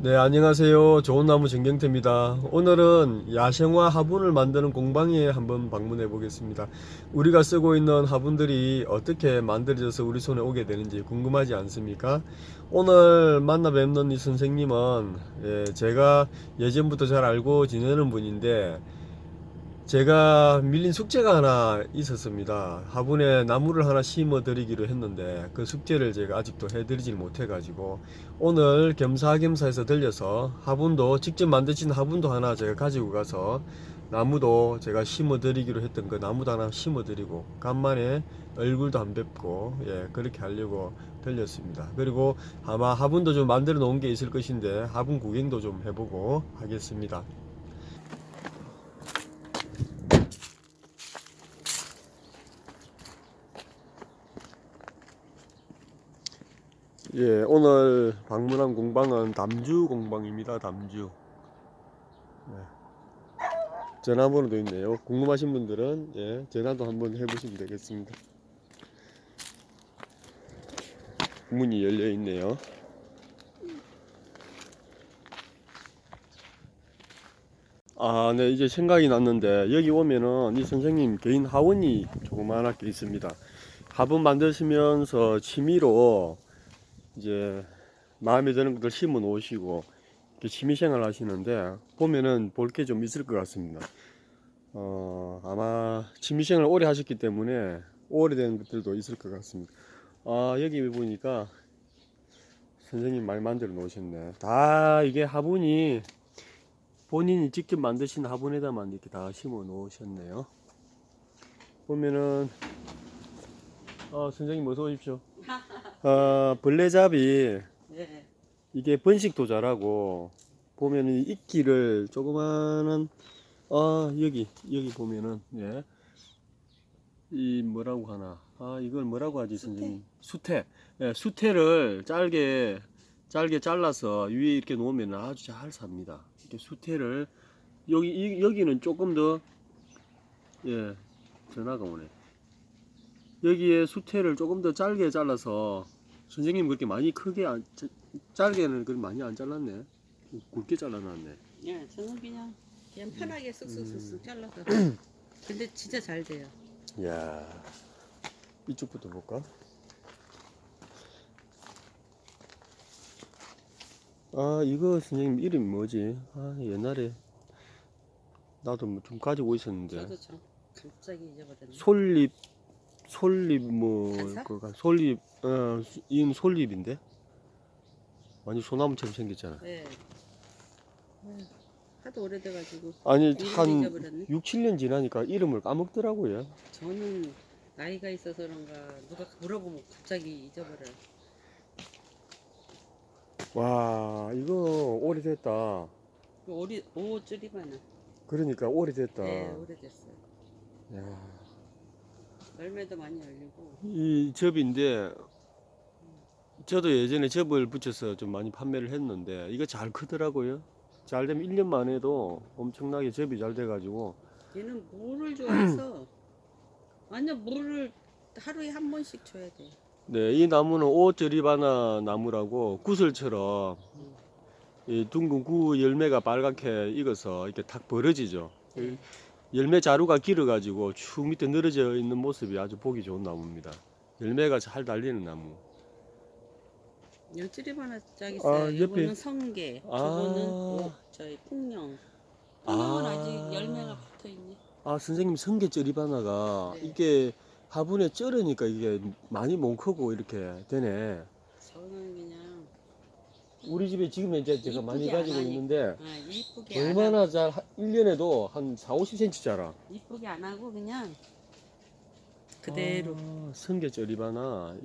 네, 안녕하세요. 좋은 나무 정경태입니다. 오늘은 야생화 화분을 만드는 공방에 한번 방문해 보겠습니다. 우리가 쓰고 있는 화분들이 어떻게 만들어져서 우리 손에 오게 되는지 궁금하지 않습니까? 오늘 만나 뵙는 이 선생님은 제가 예전부터 잘 알고 지내는 분인데, 제가 밀린 숙제가 하나 있었습니다. 화분에 나무를 하나 심어 드리기로 했는데 그 숙제를 제가 아직도 해드리질 못해 가지고 오늘 겸사겸사해서 들려서 화분도 직접 만드신 화분도 하나 제가 가지고 가서 나무도 제가 심어 드리기로 했던 그 나무도 하나 심어 드리고 간만에 얼굴도 안 뵙고 그렇게 하려고 들렸습니다. 그리고 아마 화분도 좀 만들어 놓은 게 있을 것인데 화분 구경도 좀 해보고 하겠습니다. 오늘 방문한 공방은 담주 공방입니다. 담주. 네. 전화번호도 있네요. 궁금하신 분들은 전화도 한번 해보시면 되겠습니다. 문이 열려 있네요. 아, 네, 이제 생각이 났는데 여기 오면은 이 선생님 개인 하원이 조그만하게 있습니다. 화분 만드시면서 취미로 이제 마음에 드는 것들 심어 놓으시고 이렇게 취미생활 하시는데 보면은 볼 게 좀 있을 것 같습니다. 아마 취미생활 오래 하셨기 때문에 오래된 것들도 있을 것 같습니다. 아, 여기 보니까 선생님 많이 만들어 놓으셨네. 다 이게 화분이 본인이 직접 만드신 화분에다만 이렇게 다 심어 놓으셨네요. 보면은 선생님 어서 오십시오. 벌레잡이 네. 이게 번식도 잘하고 보면은 이끼를 조그마한 여기 보면은 이 뭐라고 하나 이걸 뭐라고 하지 선생님? 수태. 수태를 짧게 잘라서 위에 이렇게 놓으면 아주 잘 삽니다. 이렇게 수태를 여기는 조금 더 전화가 오네. 여기에 수태를 조금 더 짧게 잘라서 선생님 그렇게 많이 크게 짧게는 그렇게 많이 안 잘랐네. 굵게 잘라놨네. 예, 저는 그냥 편하게 쓱쓱쓱쓱 잘라서. 근데 진짜 잘 돼요. 이야, 이쪽부터 볼까? 이거 선생님 이름이 뭐지? 옛날에 나도 뭐 좀 가지고 있었는데. 저도 참 갑자기 잊어버렸네. 솔잎 뭐 산사? 그가 솔잎 이건 솔잎인데 완전 소나무처럼 생겼잖아. 네. 하도 오래돼가지고 아니 이름도 한 잊어버렸네. 6, 7년 지나니까 이름을 까먹더라고요. 저는 나이가 있어서 그런가 누가 물어보면 갑자기 잊어버려요. 와, 이거 오래됐다. 오줄이만은. 그러니까 오래됐다. 네, 오래됐어요. 야, 열매도 많이 열리고. 이 접인데 저도 예전에 접을 붙여서 좀 많이 판매를 했는데 이거 잘 크더라고요. 잘 되면 1년 만에도 엄청나게 접이 잘 돼가지고. 얘는 물을 좋아해서 완전 물을 하루에 한 번씩 줘야 돼. 네, 이 나무는 오저리바나 나무라고 구슬처럼 음, 이 둥근 구 열매가 빨갛게 익어서 이렇게 탁 벌어지죠. 네. 열매 자루가 길어가지고 축 밑에 늘어져 있는 모습이 아주 보기 좋은 나무입니다. 열매가 잘 달리는 나무. 요줄이 하나 짝 있어요. 옆에. 이거는 성게, 저거는 저희 풍령. 풍령은 아직 열매가 붙어 있네. 선생님 성게쩌리바나가 네. 이게 화분에 쩔으니까 이게 많이 못 크고 이렇게 되네. 저는 그냥 우리 집에 지금 이제 제가 많이 이쁘게 안 가지고 하니- 있는데 이쁘게 얼마나 잘 1년에도 한 4, 50cm 자라. 이쁘게 안 하고 그냥 그대로. 성게쩌리바나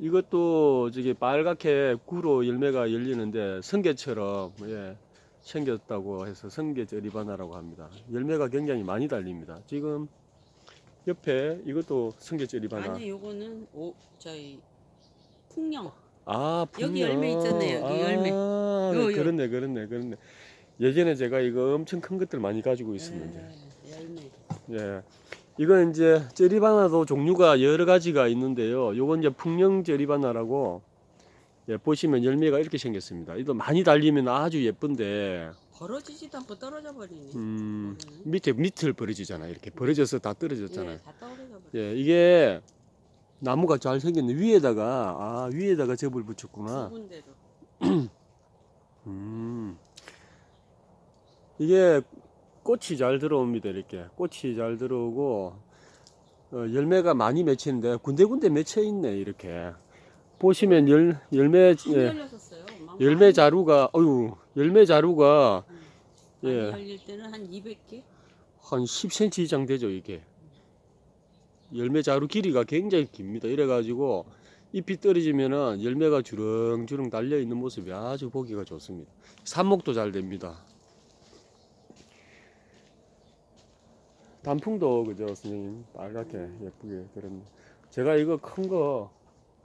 이것도 저기 빨갛게 구로 열매가 열리는데 성게처럼 생겼다고 해서 성게쩌리바나라고 합니다. 열매가 굉장히 많이 달립니다. 지금 옆에 이것도 성게쩌리바나. 아니 요거는 저희 풍령. 풍년. 여기 열매 있잖아요. 여기 열매. 요. 그렇네. 예전에 제가 이거 엄청 큰 것들 많이 가지고 있었는데. 열매. 예. 이건 이제 쩌리바나도 종류가 여러 가지가 있는데요. 요건 이제 풍령 쩌리바나라고 예, 보시면 열매가 이렇게 생겼습니다. 이거 많이 달리면 아주 예쁜데 벌어지지도 않고 떨어져 버리네. 밑을 벌어지잖아요. 이렇게 벌어져서 다 떨어졌잖아요. 예, 다 떨어져 버려. 예, 이게 나무가 잘 생겼네. 위에다가 접을 두 붙였구나. 군데로. 이게 꽃이 잘 들어옵니다. 이렇게 꽃이 잘 들어오고 열매가 많이 맺히는데 군데군데 맺혀 있네. 이렇게 보시면 열매 안 열렸었어요. 열매 자루가 열매 자루가 많이 예, 열릴 때는 한 200개? 한 10cm 이상 되죠. 이게 열매 자루 길이가 굉장히 깁니다. 이래가지고 잎이 떨어지면은 열매가 주렁주렁 달려 있는 모습이 아주 보기가 좋습니다. 삽목도 잘 됩니다. 단풍도 그죠, 선생님? 빨갛게 예쁘게 들었네. 제가 이거 큰 거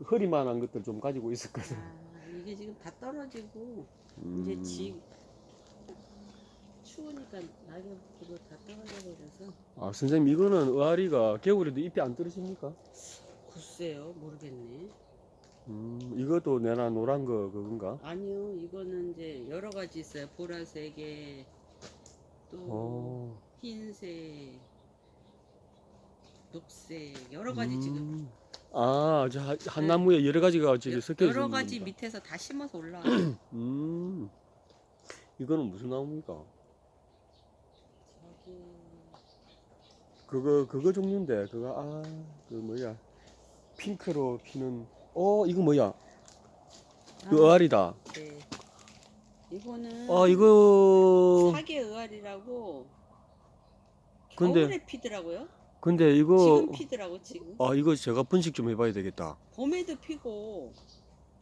허리만한 것들 좀 가지고 있었거든요. 이게 지금 다 떨어지고 이제 추우니까 낙엽 그거 다 떨어져 버려서. 선생님 이거는 의아리가 겨울에도 잎이 안 떨어집니까? 글쎄요, 모르겠네. 이것도 내나 노란 거 그건가? 아니요, 이거는 이제 여러 가지 있어요. 보라색에 또 흰색, 녹색 여러 가지 지금. 한 나무에 여러 가지가 지금 섞여 있는 여러 가지 겁니다. 밑에서 다 심어서 올라와요. 이거는 무슨 나무입니까? 저기 그거 종류인데 그 뭐야 핑크로 피는 이거 뭐야? 그 의아리다. 네. 이거는 이거 사계 의아리라고 근데- 겨울에 피더라고요. 근데 이거 지금 피더라고 지금. 이거 제가 분식 좀 해봐야 되겠다. 봄에도 피고.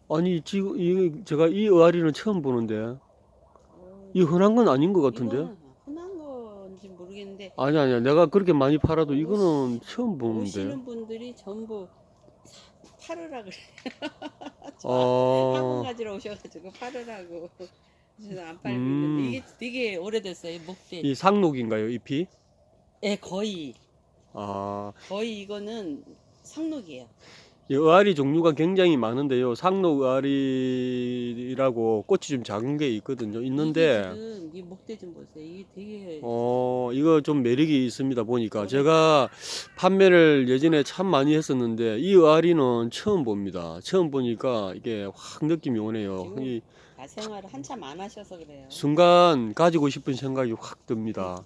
아니 지금 제가 이 의아리는 처음 보는데 이 흔한 건 아닌 것 같은데? 이거는 흔한 건지 모르겠는데 아니야 내가 그렇게 많이 팔아도 이거는 처음 보는데. 오시는 분들이 전부 팔으라 그래. 학원 가지러 오셔가지고 팔으라고. 그래서 안 팔고 있는데 이게 되게 오래됐어요. 이 목대. 이 상록인가요 잎이? 예, 거의 아, 이거는 상록이에요. 이 의아리 종류가 굉장히 많은데요. 상록 의아리라고 꽃이 좀 작은 게 있거든요. 있는데 이게 지금 이 목대 좀 보세요. 이게 되게 이거 좀 매력이 있습니다. 보니까 제가 판매를 예전에 참 많이 했었는데 이 의아리는 처음 봅니다. 처음 보니까 이게 확 느낌이 오네요. 지금 이 가생활을 한참 안 하셔서 그래요. 순간 가지고 싶은 생각이 확 듭니다.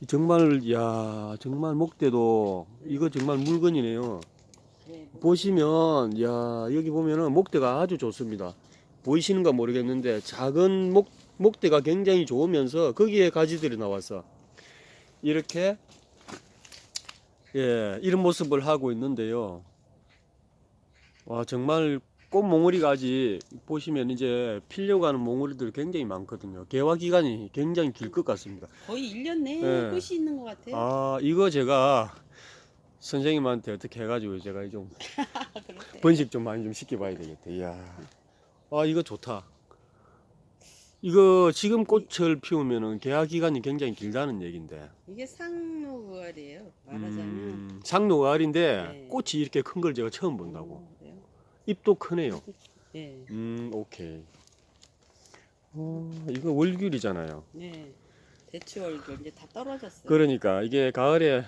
정말 정말 목대도 이거 정말 물건이네요. 네, 보시면 여기 보면은 목대가 아주 좋습니다. 보이시는가 모르겠는데 작은 목대가 굉장히 좋으면서 거기에 가지들이 나와서 이렇게 이런 모습을 하고 있는데요. 와 정말 꽃 몽우리 가지 보시면 이제 피려고 하는 몽우리들 굉장히 많거든요. 개화 기간이 굉장히 길 것 같습니다. 거의 1년 내에 네. 꽃이 있는 것 같아요. 이거 제가 선생님한테 어떻게 해가지고 제가 좀 그렇대. 번식 좀 많이 좀 시켜봐야 되겠다. 이야, 이거 좋다. 이거 지금 꽃을 피우면은 개화 기간이 굉장히 길다는 얘긴데. 이게 상록의알이에요. 말하자면. 상록알인데 네. 꽃이 이렇게 큰 걸 제가 처음 본다고. 그래요? 잎도 크네요. 네. 오케이. 이거 월귤이잖아요. 네. 대추 얼굴 이제 다 떨어졌어요. 그러니까 이게 가을에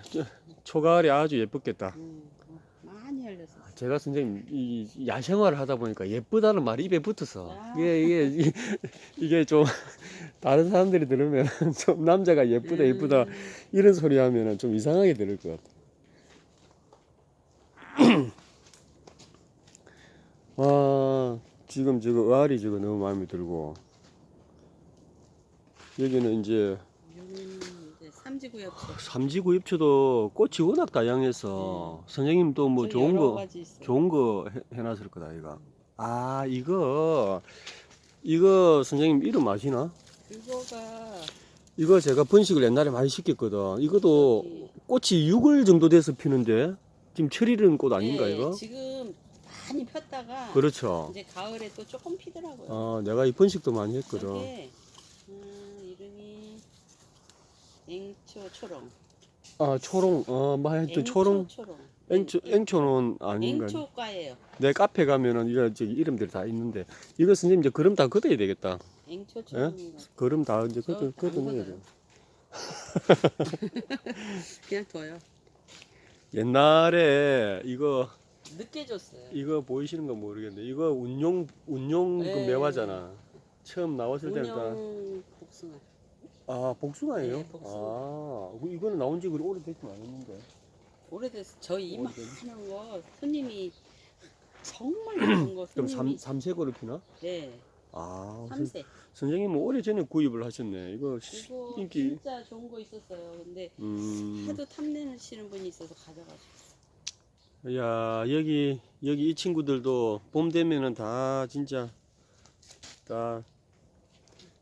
초가을에 아주 예쁘겠다. 많이 열렸어요. 제가 선생님 이 야생화를 하다 보니까 예쁘다는 말이 입에 붙어서 이게 좀 다른 사람들이 들으면 좀 남자가 예쁘다 이런 소리 하면은 좀 이상하게 들을 것 같아. 지금 의아리 너무 마음에 들고 여기는 이제 여기는 이제 삼지구엽초. 삼지구엽초도 꽃이 워낙 다양해서 선생님도 뭐 저기 여러 가지 있어요. 좋은 거 해놨을 거다 이거. 이거 선생님 이름 아시나? 이거 제가 번식을 옛날에 많이 시켰거든. 이것도 저기- 꽃이 6월 정도 돼서 피는데 지금 철 이른 꽃 아닌가 네, 이거? 지금 많이 폈다가 그렇죠. 이제 가을에 또 조금 피더라고요. 내가 이 번식도 많이 했거든. 저게 이름이 앵초 초롱. 아 초롱 뭐 하여튼 초롱 앵초는 아닌가. 앵초과예요. 내 카페 가면은 이거 저기 이름들이 다 있는데 이거 선생님 이제 거름 다 걷어야 되겠다. 앵초 예? 초롱. 거름 다 이제 저 안 걷어내야 돼. 걷어요. 그냥 둬요. 옛날에 이거 늦게 줬어요. 보이시는 건 모르겠는데 이거 운용 그 네. 매화잖아. 처음 나왔을 때니까. 운영 복숭아. 아 복숭아예요? 네, 복숭아. 이거는 나온 지 그리 오래되진 않았는데. 오래돼서 저희 오래됐네. 이만한 거 손님이 정말 많은 거 그럼 손님이. 삼색으로 피나? 네. 아 3세. 선생님은 오래전에 구입을 하셨네. 이거 이거 인기. 진짜 좋은 거 있었어요. 근데 음. 하도 탐내시는 분이 있어서 가져가셨어요. 야 여기 이 친구들도 봄 되면은 다 진짜 다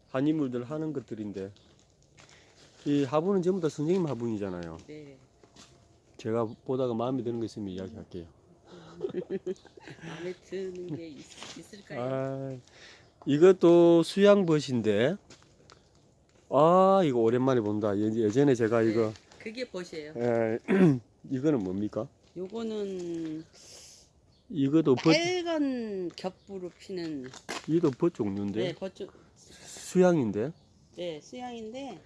한인물들 하는 것들인데 이 화분은 전부 다 선생님 화분이잖아요. 네. 제가 보다가 마음에 드는 거 있으면 이야기할게요. 마음에 드는 게 있을까요? 아 이것도 수양벗인데 이거 오랜만에 본다. 예전에 제가 네, 이거 그게 벗이에요. 이거는 뭡니까? 요거는 이것도 빨간 겹부로 피는. 이도 벗 종류인데 네, 버쪽. 수양인데 네, 수양인데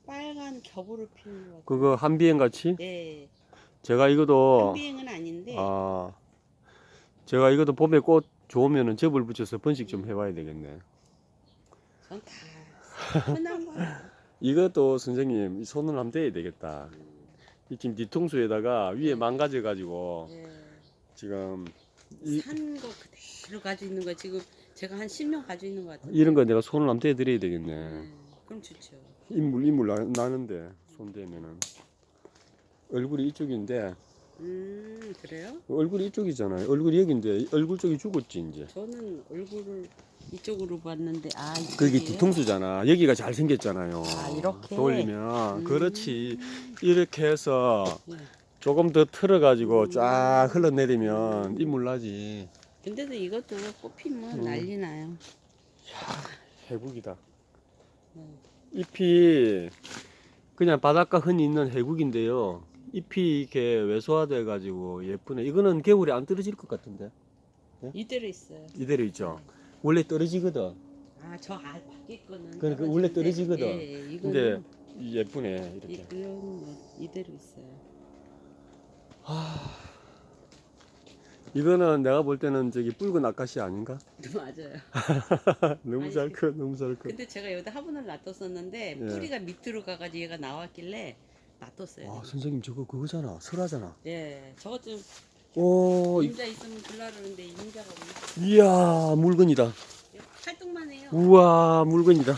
빨간 겹으로 피는 것 같아요. 그거 한비행 같이 네, 제가 이것도 한비행은 아닌데. 제가 이것도 봄에 꽃 좋으면은 접을 붙여서 번식 좀 해봐야 되겠네. 전 다 흔한 거예요. 이것도 선생님 손을 한번 대야 되겠다. 이 지금 뒤통수에다가 위에 망가져 가지고 네. 지금 산 거 그대로 가지고 있는 거 지금 제가 한 10년 가지고 있는 것 같아요. 이런 거 내가 손을 한번 대드려야 되겠네. 그럼 좋죠. 인물 나는데 손 대면은 얼굴이 이쪽인데 그래요? 얼굴이 이쪽이잖아요. 얼굴이 여기인데 얼굴 쪽이 죽었지 이제. 저는 얼굴을 이쪽으로 봤는데 그게 이쪽이에요? 뒤통수잖아. 여기가 잘 생겼잖아요. 이렇게? 돌리면 그렇지. 이렇게 해서 네. 조금 더 틀어가지고 쫙 흘러내리면 인물 나지. 근데도 이것도 꽃피면 난리 나요. 해국이다. 네. 잎이 그냥 바닷가 흔히 있는 해국인데요. 잎이 이렇게 왜소화돼 가지고 예쁘네. 이거는 겨울에 안 떨어질 것 같은데. 이대로 있어요. 이대로 있죠. 원래 떨어지거든. 저 밖에 거는 그러니까 원래 떨어지는데, 떨어지거든. 예, 근데 이거는 예쁘네 이렇게. 이건 뭐 이대로 있어요. 이거는 내가 볼 때는 저기 붉은 아카시아 아닌가? 맞아요. 너무 아니, 잘 커, 너무 잘 커. 근데 제가 여기다 화분을 놔뒀었는데 예. 뿌리가 밑으로 가가지고 얘가 나왔길래 놔뒀어요. 선생님 저거 그거잖아, 설하잖아. 네, 저것 좀 오, 임자 있으면 줄라 그러는데 임자가 없네. 이야 물건이다. 활동만 해요. 우와 물건이다.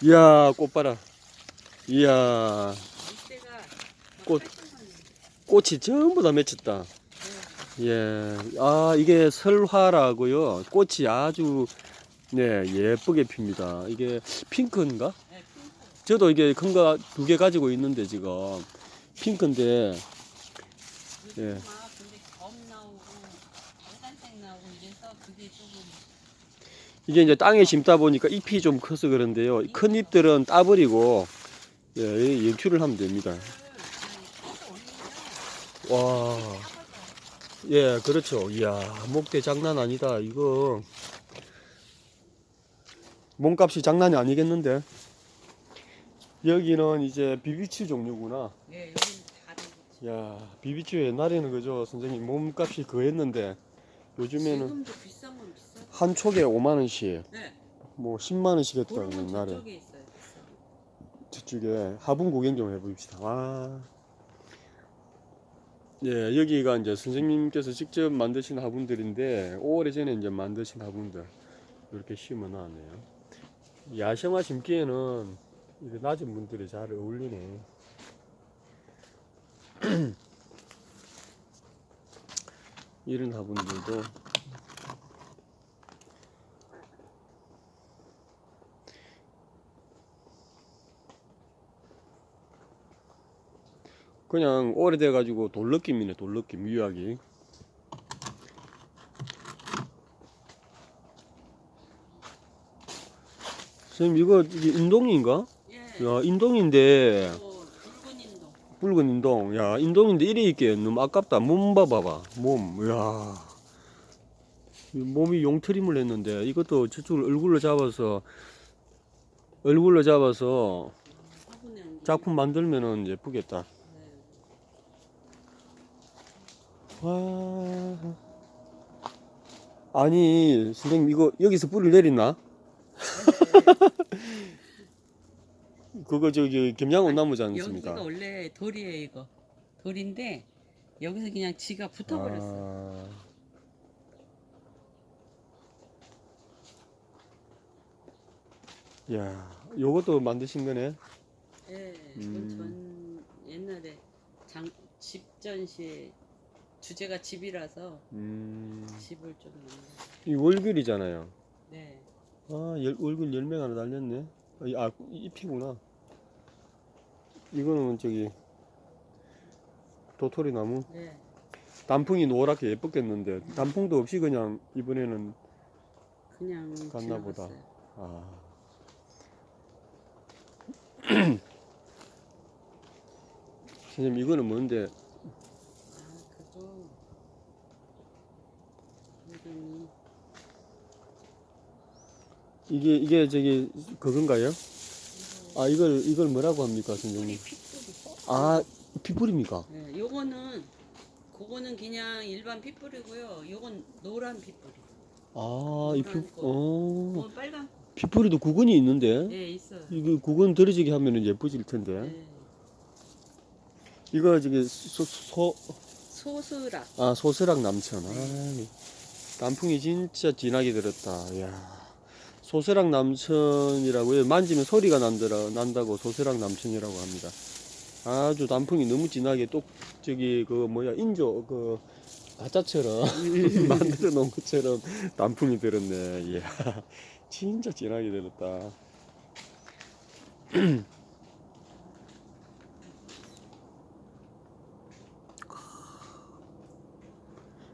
이야 꽃 봐라. 이야 이때가 꽃. 활동만 해요. 꽃이 전부 다 맺혔다. 예, 이게 설화라고요. 꽃이 아주 네 예쁘게 핍니다. 이게 핑크인가? 네, 핑크. 저도 이게 큰 거 두 개 가지고 있는데 지금 핑크인데 요즘 예. 막 근데 검 나오고 빨간색 나오고 이래서 그게 조금 이게 이제 땅에 심다 보니까 잎이 좀 커서 그런데요. 큰 잎들은 따버리고 예, 연출을 하면 됩니다. 와, 예, 그렇죠. 이야, 목대 장난 아니다. 이거 몸값이 장난이 아니겠는데. 여기는 이제 비비추 종류구나. 예, 여기는 다른 거지. 야, 비비추 옛날에는 그죠, 선생님 몸값이 그랬는데 요즘에는 지금도 비싼 건 비싸. 한 촉에 5만 원씩, 네. 뭐 10만 원씩 했다 그런 건 옛날에. 저쪽에 있어요. 비싸. 저쪽에 화분 구경 좀 해봅시다. 와. 예, 여기가 이제 선생님께서 직접 만드신 화분들인데 오래전에 이제 만드신 화분들 이렇게 심어 놨네요. 야생화 심기에는 이렇게 낮은 분들이 잘 어울리네. 이런 화분들도 그냥 오래돼 가지고 돌 느낌이네. 돌 느낌 유약이. 선생님 이거 인동인가? 예. 야 인동인데 뭐 붉은 인동. 야, 인동인데 이래 있게 너무 아깝다. 몸 봐봐봐. 몸. 야. 이 몸이 용트림을 했는데 이것도 저쪽을 얼굴로 잡아서 화분에 옮기면. 작품 만들면은 예쁘겠다. 네. 와. 아니, 선생님 이거 여기서 뿌리를 내리나? 그거 저기 김양호 나무지 않습니까? 여기가 원래 돌이에요, 이거. 돌인데 여기서 그냥 지가 붙어버렸어. 아. 야, 요것도 만드신 거네. 예, 이건 전 옛날에 집 전시에 주제가 집이라서 집을 좀 이 월귤이잖아요. 네. 아, 월귤 열매가 하나 달렸네. 아, 잎이구나. 이거는 저기 도토리 나무. 네. 단풍이 노랗게 예뻤겠는데 단풍도 없이 그냥 이번에는 그냥 갔나 보다. 지나갔어요. 아. 선생님 이거는 뭔데? 아, 그거 이름이 이게 저기 그건가요? 아, 이걸 뭐라고 합니까, 선생님? 핏뿌리. 아, 핏불입니까? 네, 그거는 그냥 일반 핏뿌리고요. 요건 노란 핏뿌리. 아, 이 노란 꽃. 어, 빨간 꽃. 핏불이도 구근이 있는데 네, 있어요. 이거 구근 들어지게 하면은 예뻐질 텐데. 네. 이거 저기 소스락. 소스락 남천. 아, 단풍이 진짜 진하게 들었다. 야. 소스락 남천이라고요. 만지면 소리가 난다고 소스락 남천이라고 합니다. 아주 단풍이 너무 진하게 저기 그 뭐야 인조 그 가짜처럼 만들어 놓은 것처럼 단풍이 들었네. 이야, 진짜 진하게 들었다.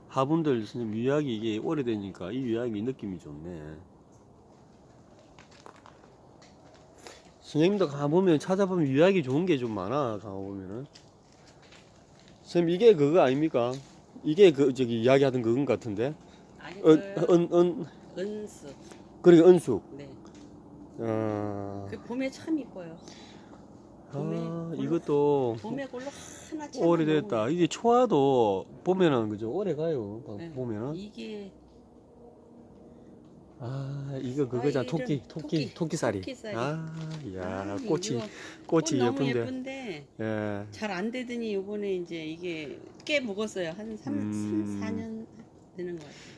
화분들 선생님 유약이 이게 오래되니까 이 유약이 느낌이 좋네. 선생님도 가보면 찾아보면 유약이 좋은 게 좀 많아. 가보면은 선생님 이게 그거 아닙니까? 이게 그 저기 이야기하던 그건 같은데. 아니, 은수. 그러니까 은숙. 네. 아, 그 봄에 참 이뻐요. 이것도 봄에 골로 하나씩 오래됐다. 이게 초화도 보면은 그죠 오래 가요. 네. 보면은 이게 이거 그거잖아. 이름 토끼살이. 토끼살이. 야, 이거 꽃이 꽃 너무 예쁜데. 예쁜데 예. 잘 안 되더니 요번에 이제 이게 꽤 먹었어요. 한 4년 되는 것 같아요.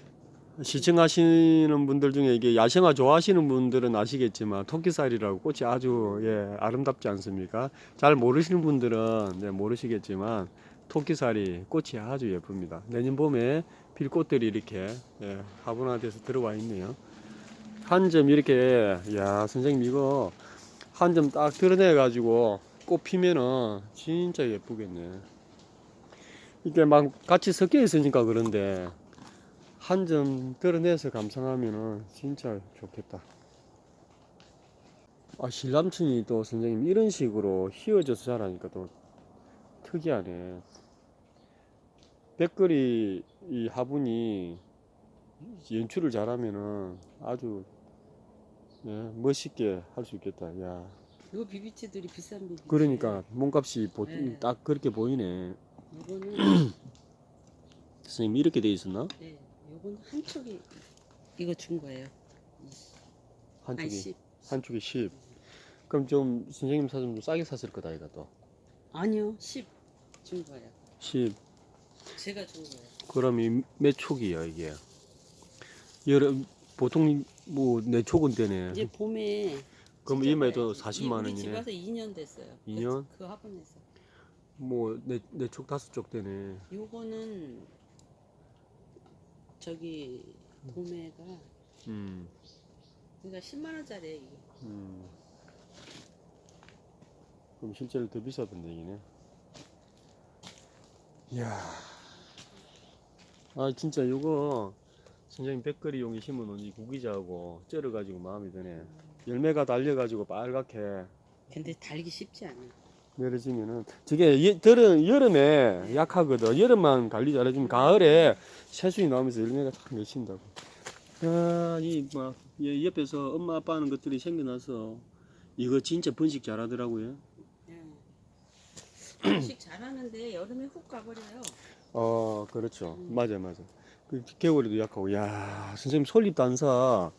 시청하시는 분들 중에 이게 야생화 좋아하시는 분들은 아시겠지만 토끼살이라고 꽃이 아주 아름답지 않습니까? 잘 모르시는 분들은 모르시겠지만 토끼살이 꽃이 아주 예쁩니다. 내년 봄에 필 꽃들이 이렇게 화분화돼서 들어와 있네요. 한 점 이렇게 선생님 이거 한 점 딱 드러내 가지고 꽃 피면은 진짜 예쁘겠네. 이게 막 같이 섞여 있으니까 그런데 한 점 드러내서 감상하면은 진짜 좋겠다. 실람층이 또 선생님 이런 식으로 휘어져서 자라니까 또 특이하네. 백거리 이 화분이 연출을 잘하면은 아주 멋있게 할 수 있겠다. 야. 요 비비체들이 비싼 비비체. 그러니까 몸값이 네. 딱 그렇게 보이네. 요거는 선생님 이렇게 돼 있었나? 네, 요건 한쪽이 이거 준 거예요. 한쪽이 10. 한쪽이 10. 그럼 좀 선생님 사좀 좀 싸게 샀을 거다 이거 또. 아니요, 10 준 거예요. 10. 제가 준 거예요. 그럼 이 몇 촉이야 이게? 보통 뭐 내 촉은 되네. 이제 봄에 그럼 진짜 이마에도 봐야지. 40만 우리 원이네. 집 와서 2년 됐어요. 2년? 그 화분에서. 뭐 내 촉 5쪽 되네. 요거는 저기 도매가 음. 그러니까 10만 원짜리예요. 이게. 그럼 실제로 더 비싸던데 이네. 이야. 진짜 요거 선생님 백거리용에 심어놓은 이 구기자하고 쩔어가지고 마음이 드네. 열매가 달려가지고 빨갛게. 근데 달기 쉽지 않아. 내려지면은 저게 여름에 약하거든. 여름만 관리 잘해주면 가을에 새순이 나오면서 열매가 탁 맺힌다고. 야, 막 옆에서 엄마 아빠 하는 것들이 생겨나서 이거 진짜 번식 잘하더라고요. 예. 음식 잘하는데 여름에 훅 가버려요. 그렇죠. 맞아. 그 겨울에도 약하고. 야, 선생님 솔잎 단사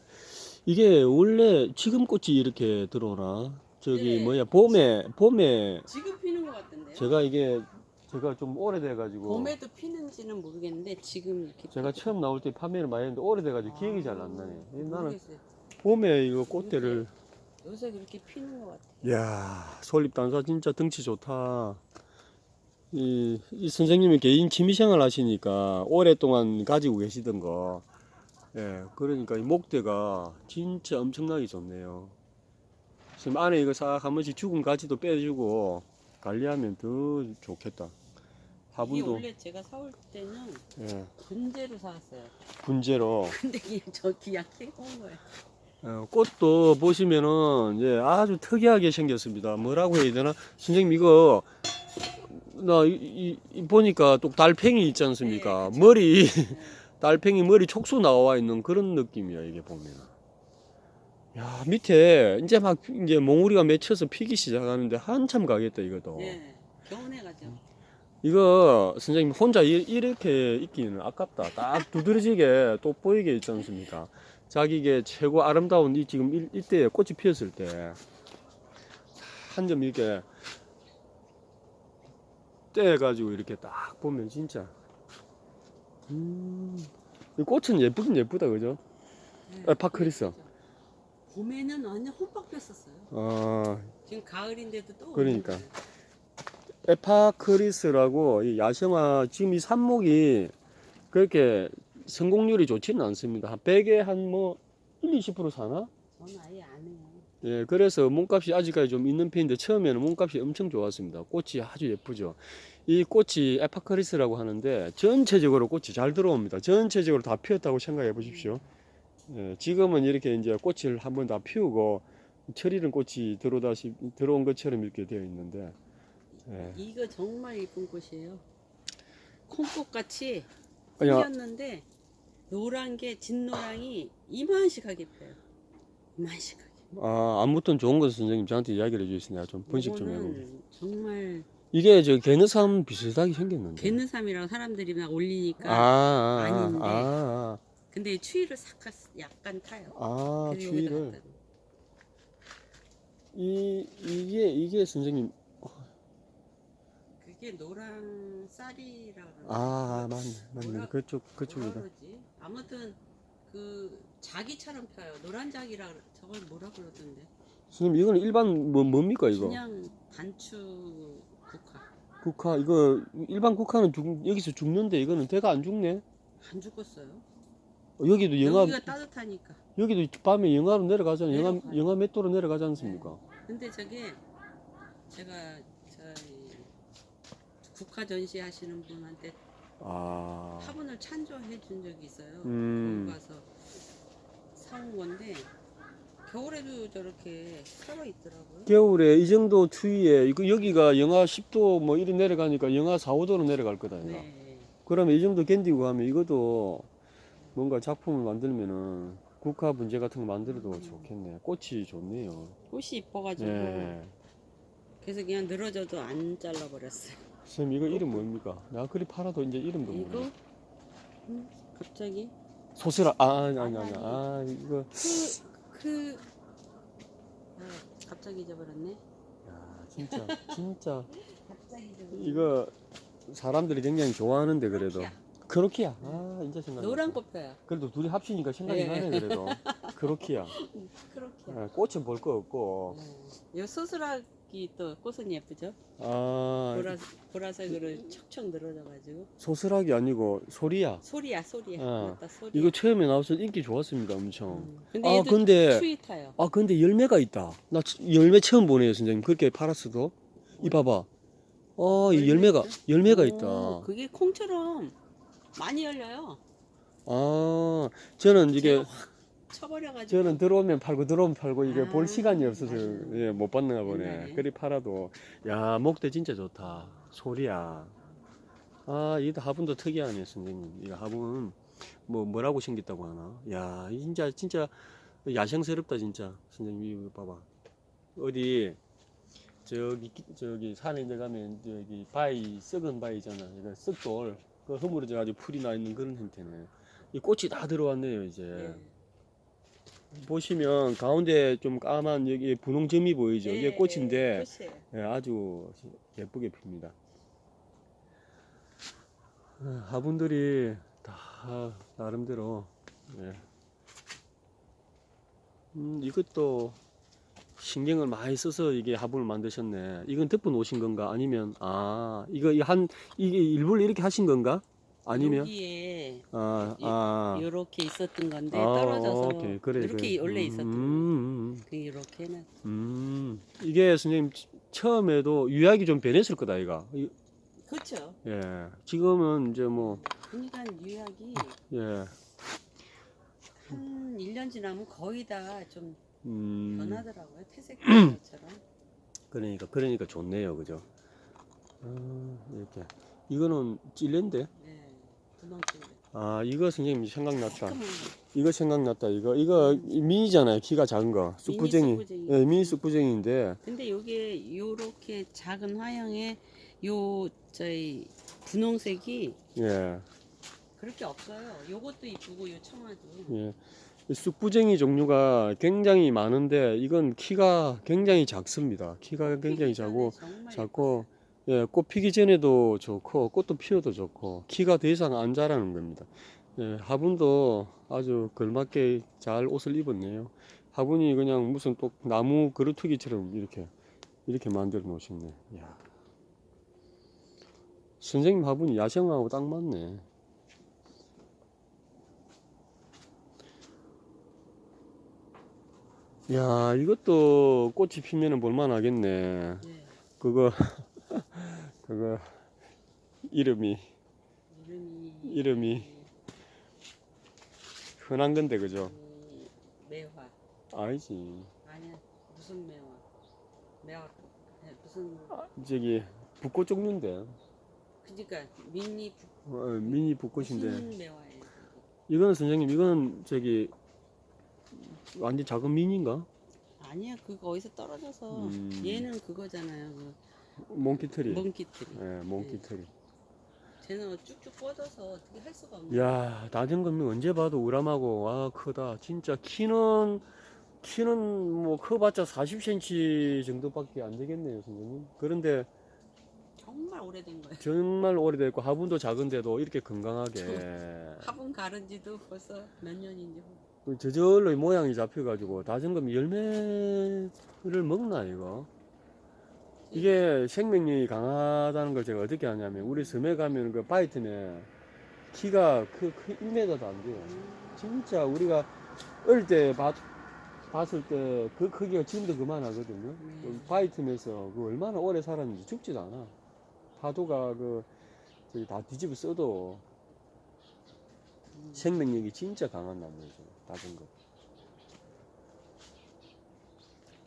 이게 원래 지금 꽃이 이렇게 들어오나? 저기 네. 뭐야 봄에 지금 피는 것 같던데요? 제가 좀 오래돼가지고 봄에도 피는지는 모르겠는데 지금 이렇게 제가 처음 나올 때 판매를 많이 했는데 오래돼가지고 기억이 잘 안 나네. 나는 모르겠어요. 봄에 이거 꽃대를 요새 그렇게 피는 것 같아요. 야 솔잎 단사 진짜 덩치 좋다. 이 선생님이 개인 취미생활 하시니까 오랫동안 가지고 계시던 거, 예, 그러니까 이 목대가 진짜 엄청나게 좋네요. 지금 안에 이거 싹 한 번씩 죽은 가지도 빼주고 관리하면 더 좋겠다. 이게 화분도, 원래 제가 사올 때는 예, 분재로 사왔어요. 분재로. 근데 저 기약 해온 거예요. 꽃도 보시면은, 예, 아주 특이하게 생겼습니다. 뭐라고 해야 되나? 선생님, 이거, 보니까 또 달팽이 있지 않습니까? 네, 머리, 네. 달팽이 머리 촉수 나와 있는 그런 느낌이야, 이게 보면. 야, 밑에, 이제 몽우리가 맺혀서 피기 시작하는데 한참 가겠다, 이것도. 네, 겨우내 가죠. 이거, 선생님, 혼자 이렇게 있기는 아깝다. 딱 두드러지게 또 보이게 있지 않습니까? 자기게 최고 아름다운 지금 이때에 꽃이 피었을 때, 한 점 이렇게 떼가지고 이렇게 딱 보면 진짜 이 꽃은 예쁘긴 예쁘다, 그죠? 네, 에파크리스. 그렇죠. 봄에는 완전 혼박 폈었어요. 어, 지금 가을인데도 또 그러니까. 오는 거예요. 에파크리스라고 이 야생화 지금 이 삽목이 그렇게 성공률이 좋지는 않습니다. 한 100에 한 뭐 1, 20% 사나? 저는 아예 안 해요. 예, 그래서 몸값이 아직까지 좀 있는 편인데 처음에는 몸값이 엄청 좋았습니다. 꽃이 아주 예쁘죠. 이 꽃이 에파크리스라고 하는데 전체적으로 꽃이 잘 들어옵니다. 전체적으로 다 피었다고 생각해 보십시오. 예, 지금은 이렇게 이제 꽃을 한번 다 피우고 철이른 꽃이 들어온 것처럼 이렇게 되어 있는데, 예. 이거 정말 예쁜 꽃이에요. 콩꽃 같이 야. 생겼는데 노란 게 진노랑이 이만씩하게 펴요. 이만씩하게. 아무튼 좋은 거 선생님 저한테 이야기를 해주셨으니 내가 좀 번식 좀 해보고. 이거는 정말 이게 저 개느삼 비슷하게 생겼는데. 개느삼이라고 사람들이 막 올리니까 아닌데. 근데 추위를 싹 약간 타요. 그래서 여기다 추위를. 갖다 놔요. 이게 선생님. 그게 노란 쌀이라고 맞네. 뭐라- 그쪽이다. 뭐라 그러지? 아무튼 그 자기처럼 펴요. 노란 자기라 저걸 뭐라 그러던데. 선생님 이거는 일반 뭡니까 이거? 그냥 단추 국화. 국화 이거 일반 국화는 여기서 죽는데 이거는 대가 안 죽네. 안 죽었어요. 여기도 여기가 따뜻하니까. 여기도 밤에 영하로 내려가잖아요. 내려가요. 영하 몇 도로 내려가지 않습니까? 근데 저게 제가 저희 국화 전시 하시는 분한테 화분을 찬조해 준 적이 있어요. 거기 가서 사온 건데 겨울에도 저렇게 살아 있더라고요. 겨울에 이 정도 추위에 이거 여기가 영하 10도 뭐 이리 내려가니까 영하 4, 5도로 내려갈 거다. 이거. 네. 그러면 이 정도 견디고 하면 이것도 뭔가 작품을 만들면은 국화 분재 같은 거 만들어도 좋겠네. 꽃이 좋네요. 꽃이 이뻐가지고 예. 그래서 그냥 늘어져도 안 잘라버렸어요. 선생님 이거 이름 뭡니까? 내가 그리 팔아도 이제 이름도 이거 모르네. 갑자기 소스라 아니 이거 갑자기 잊어버렸네. 야 진짜 갑자기 잊어버렸네. 이거 사람들이 굉장히 좋아하는데 그래도 크로키야. 크로키야. 이제 생각. 노란 꽃펴요. 그래도 둘이 합치니까 생각이 네. 나네 그래도. 크로키야. 크로키야. 꽃은 볼 거 없고. 이 소스락이 또 꽃은 예쁘죠? 보라색으로 척척 늘어져가지고. 소스락이 아니고 소리야. 소리야. 맞다, 소리야. 이거 처음에 나와서 인기 좋았습니다 엄청. 근데 얘도 근데 추위 타요. 근데 열매가 있다. 나 열매 처음 보네요 선생님. 그렇게 팔았어도. 이 봐봐. 이 열매가 있다. 그게 콩처럼 많이 열려요. 저는 이게 쳐버려가지고. 저는 들어오면 팔고 이게 아, 볼 시간이 없어서 맞아요. 예, 못 봤나 보네. 옛날에. 그리 팔아도 야 목대 진짜 좋다. 소리야. 아 이거 화분도 특이하네 선생님. 이 화분 뭐라고 생겼다고 하나? 야 진짜 야생스럽다 진짜 선생님 이거 봐봐. 어디 저기 산에 들어가면 저기 바위 썩은 바위잖아. 이거 썩돌 그 허물어져 가지고 풀이 나 있는 그런 형태네. 이 꽃이 다 들어왔네요 이제. 네. 보시면 가운데 좀 까만 여기 분홍점이 보이죠? 이게 꽃인데 꽃이에요. 예, 아주 예쁘게 핍니다. 화분들이 다 나름대로 예. 이것도 신경을 많이 써서 이게 화분을 만드셨네. 이건 덮어 놓으신 건가? 아니면 이게 일부러 이렇게 하신 건가? 아니면 여기에 아 요렇게 있었던 건데 아, 떨어져서 오케이. 그래, 이렇게 그래. 원래 있었던 거. 그 이렇게 해놨. 이게 선생님 처음에도 유약이 좀 변했을 거다 이가. 그렇죠. 예. 지금은 이제 뭐 그러니까 유약이 예. 한 1년 지나면 거의 다 좀 변하더라고요. 퇴색처럼. 그러니까 좋네요, 그죠? 이렇게 이거는 찔렌데. 네. 구멍ጭ. 아 이거 선생님 생각났다. 조그만 거. 이거 생각났다. 이거 미니잖아요. 키가 작은 거. 쑥부쟁이. 쑥부쟁이. 예, 미니 쑥부쟁이인데. 근데 요게 요렇게 작은 화형에 요 저희 분홍색이 예. 그렇게 없어요. 요것도 이쁘고 요 청아도. 예. 이 쑥부쟁이 종류가 굉장히 많은데 이건 키가 굉장히 작습니다. 키가 굉장히 작고 예, 꽃 피기 전에도 좋고 꽃도 피워도 좋고 키가 더 이상 안 자라는 겁니다. 예, 화분도 아주 걸맞게 잘 옷을 입었네요. 화분이 그냥 무슨 또 나무 그루터기처럼 이렇게 만들어 놓으셨네. 야. 선생님 화분이 야생화하고 딱 맞네. 야, 이것도 꽃이 피면은 볼만하겠네. 네. 그거 이름이 흔한 건데 그죠? 매화. 아니지. 아니야. 무슨 매화? 매화. 네, 무슨 저기 붓꽃 종류인데. 그러니까 미니 미니 붓꽃인데. 무슨 매화예요? 이거는 선생님 이거는 저기 완전 작은 미니인가? 아니야. 그거 어디서 떨어져서 얘는 그거잖아요. 그 몽키트리. 몽키트리. 예, 몽키트리. 쟤는 쭉쭉 뻗어서 어떻게 할 수가 없네. 야, 낮은 건면 언제 봐도 우람하고 와 크다. 진짜 키는 뭐 커봤자 40cm 정도밖에 안 되겠네요, 선생님. 그런데 정말 오래된 거예요. 정말 오래됐고 화분도 작은데도 이렇게 건강하게 화분 가른 지도 벌써 몇 년인지. 저절로 모양이 잡혀가지고 낮은 거면 열매를 먹나 이거? 이게 생명력이 강하다는 걸 제가 어떻게 아냐면 우리 섬에 가면 그 바이튼에 키가 1m도 안 돼요. 진짜 우리가 어릴 때 봤을 때 그 크기가 지금도 그만하거든요. 바이튼에서 그 얼마나 오래 살았는지 죽지도 않아. 파도가 저기 다 뒤집어 써도 생명력이 진짜 강한 나무죠. 낮은 거.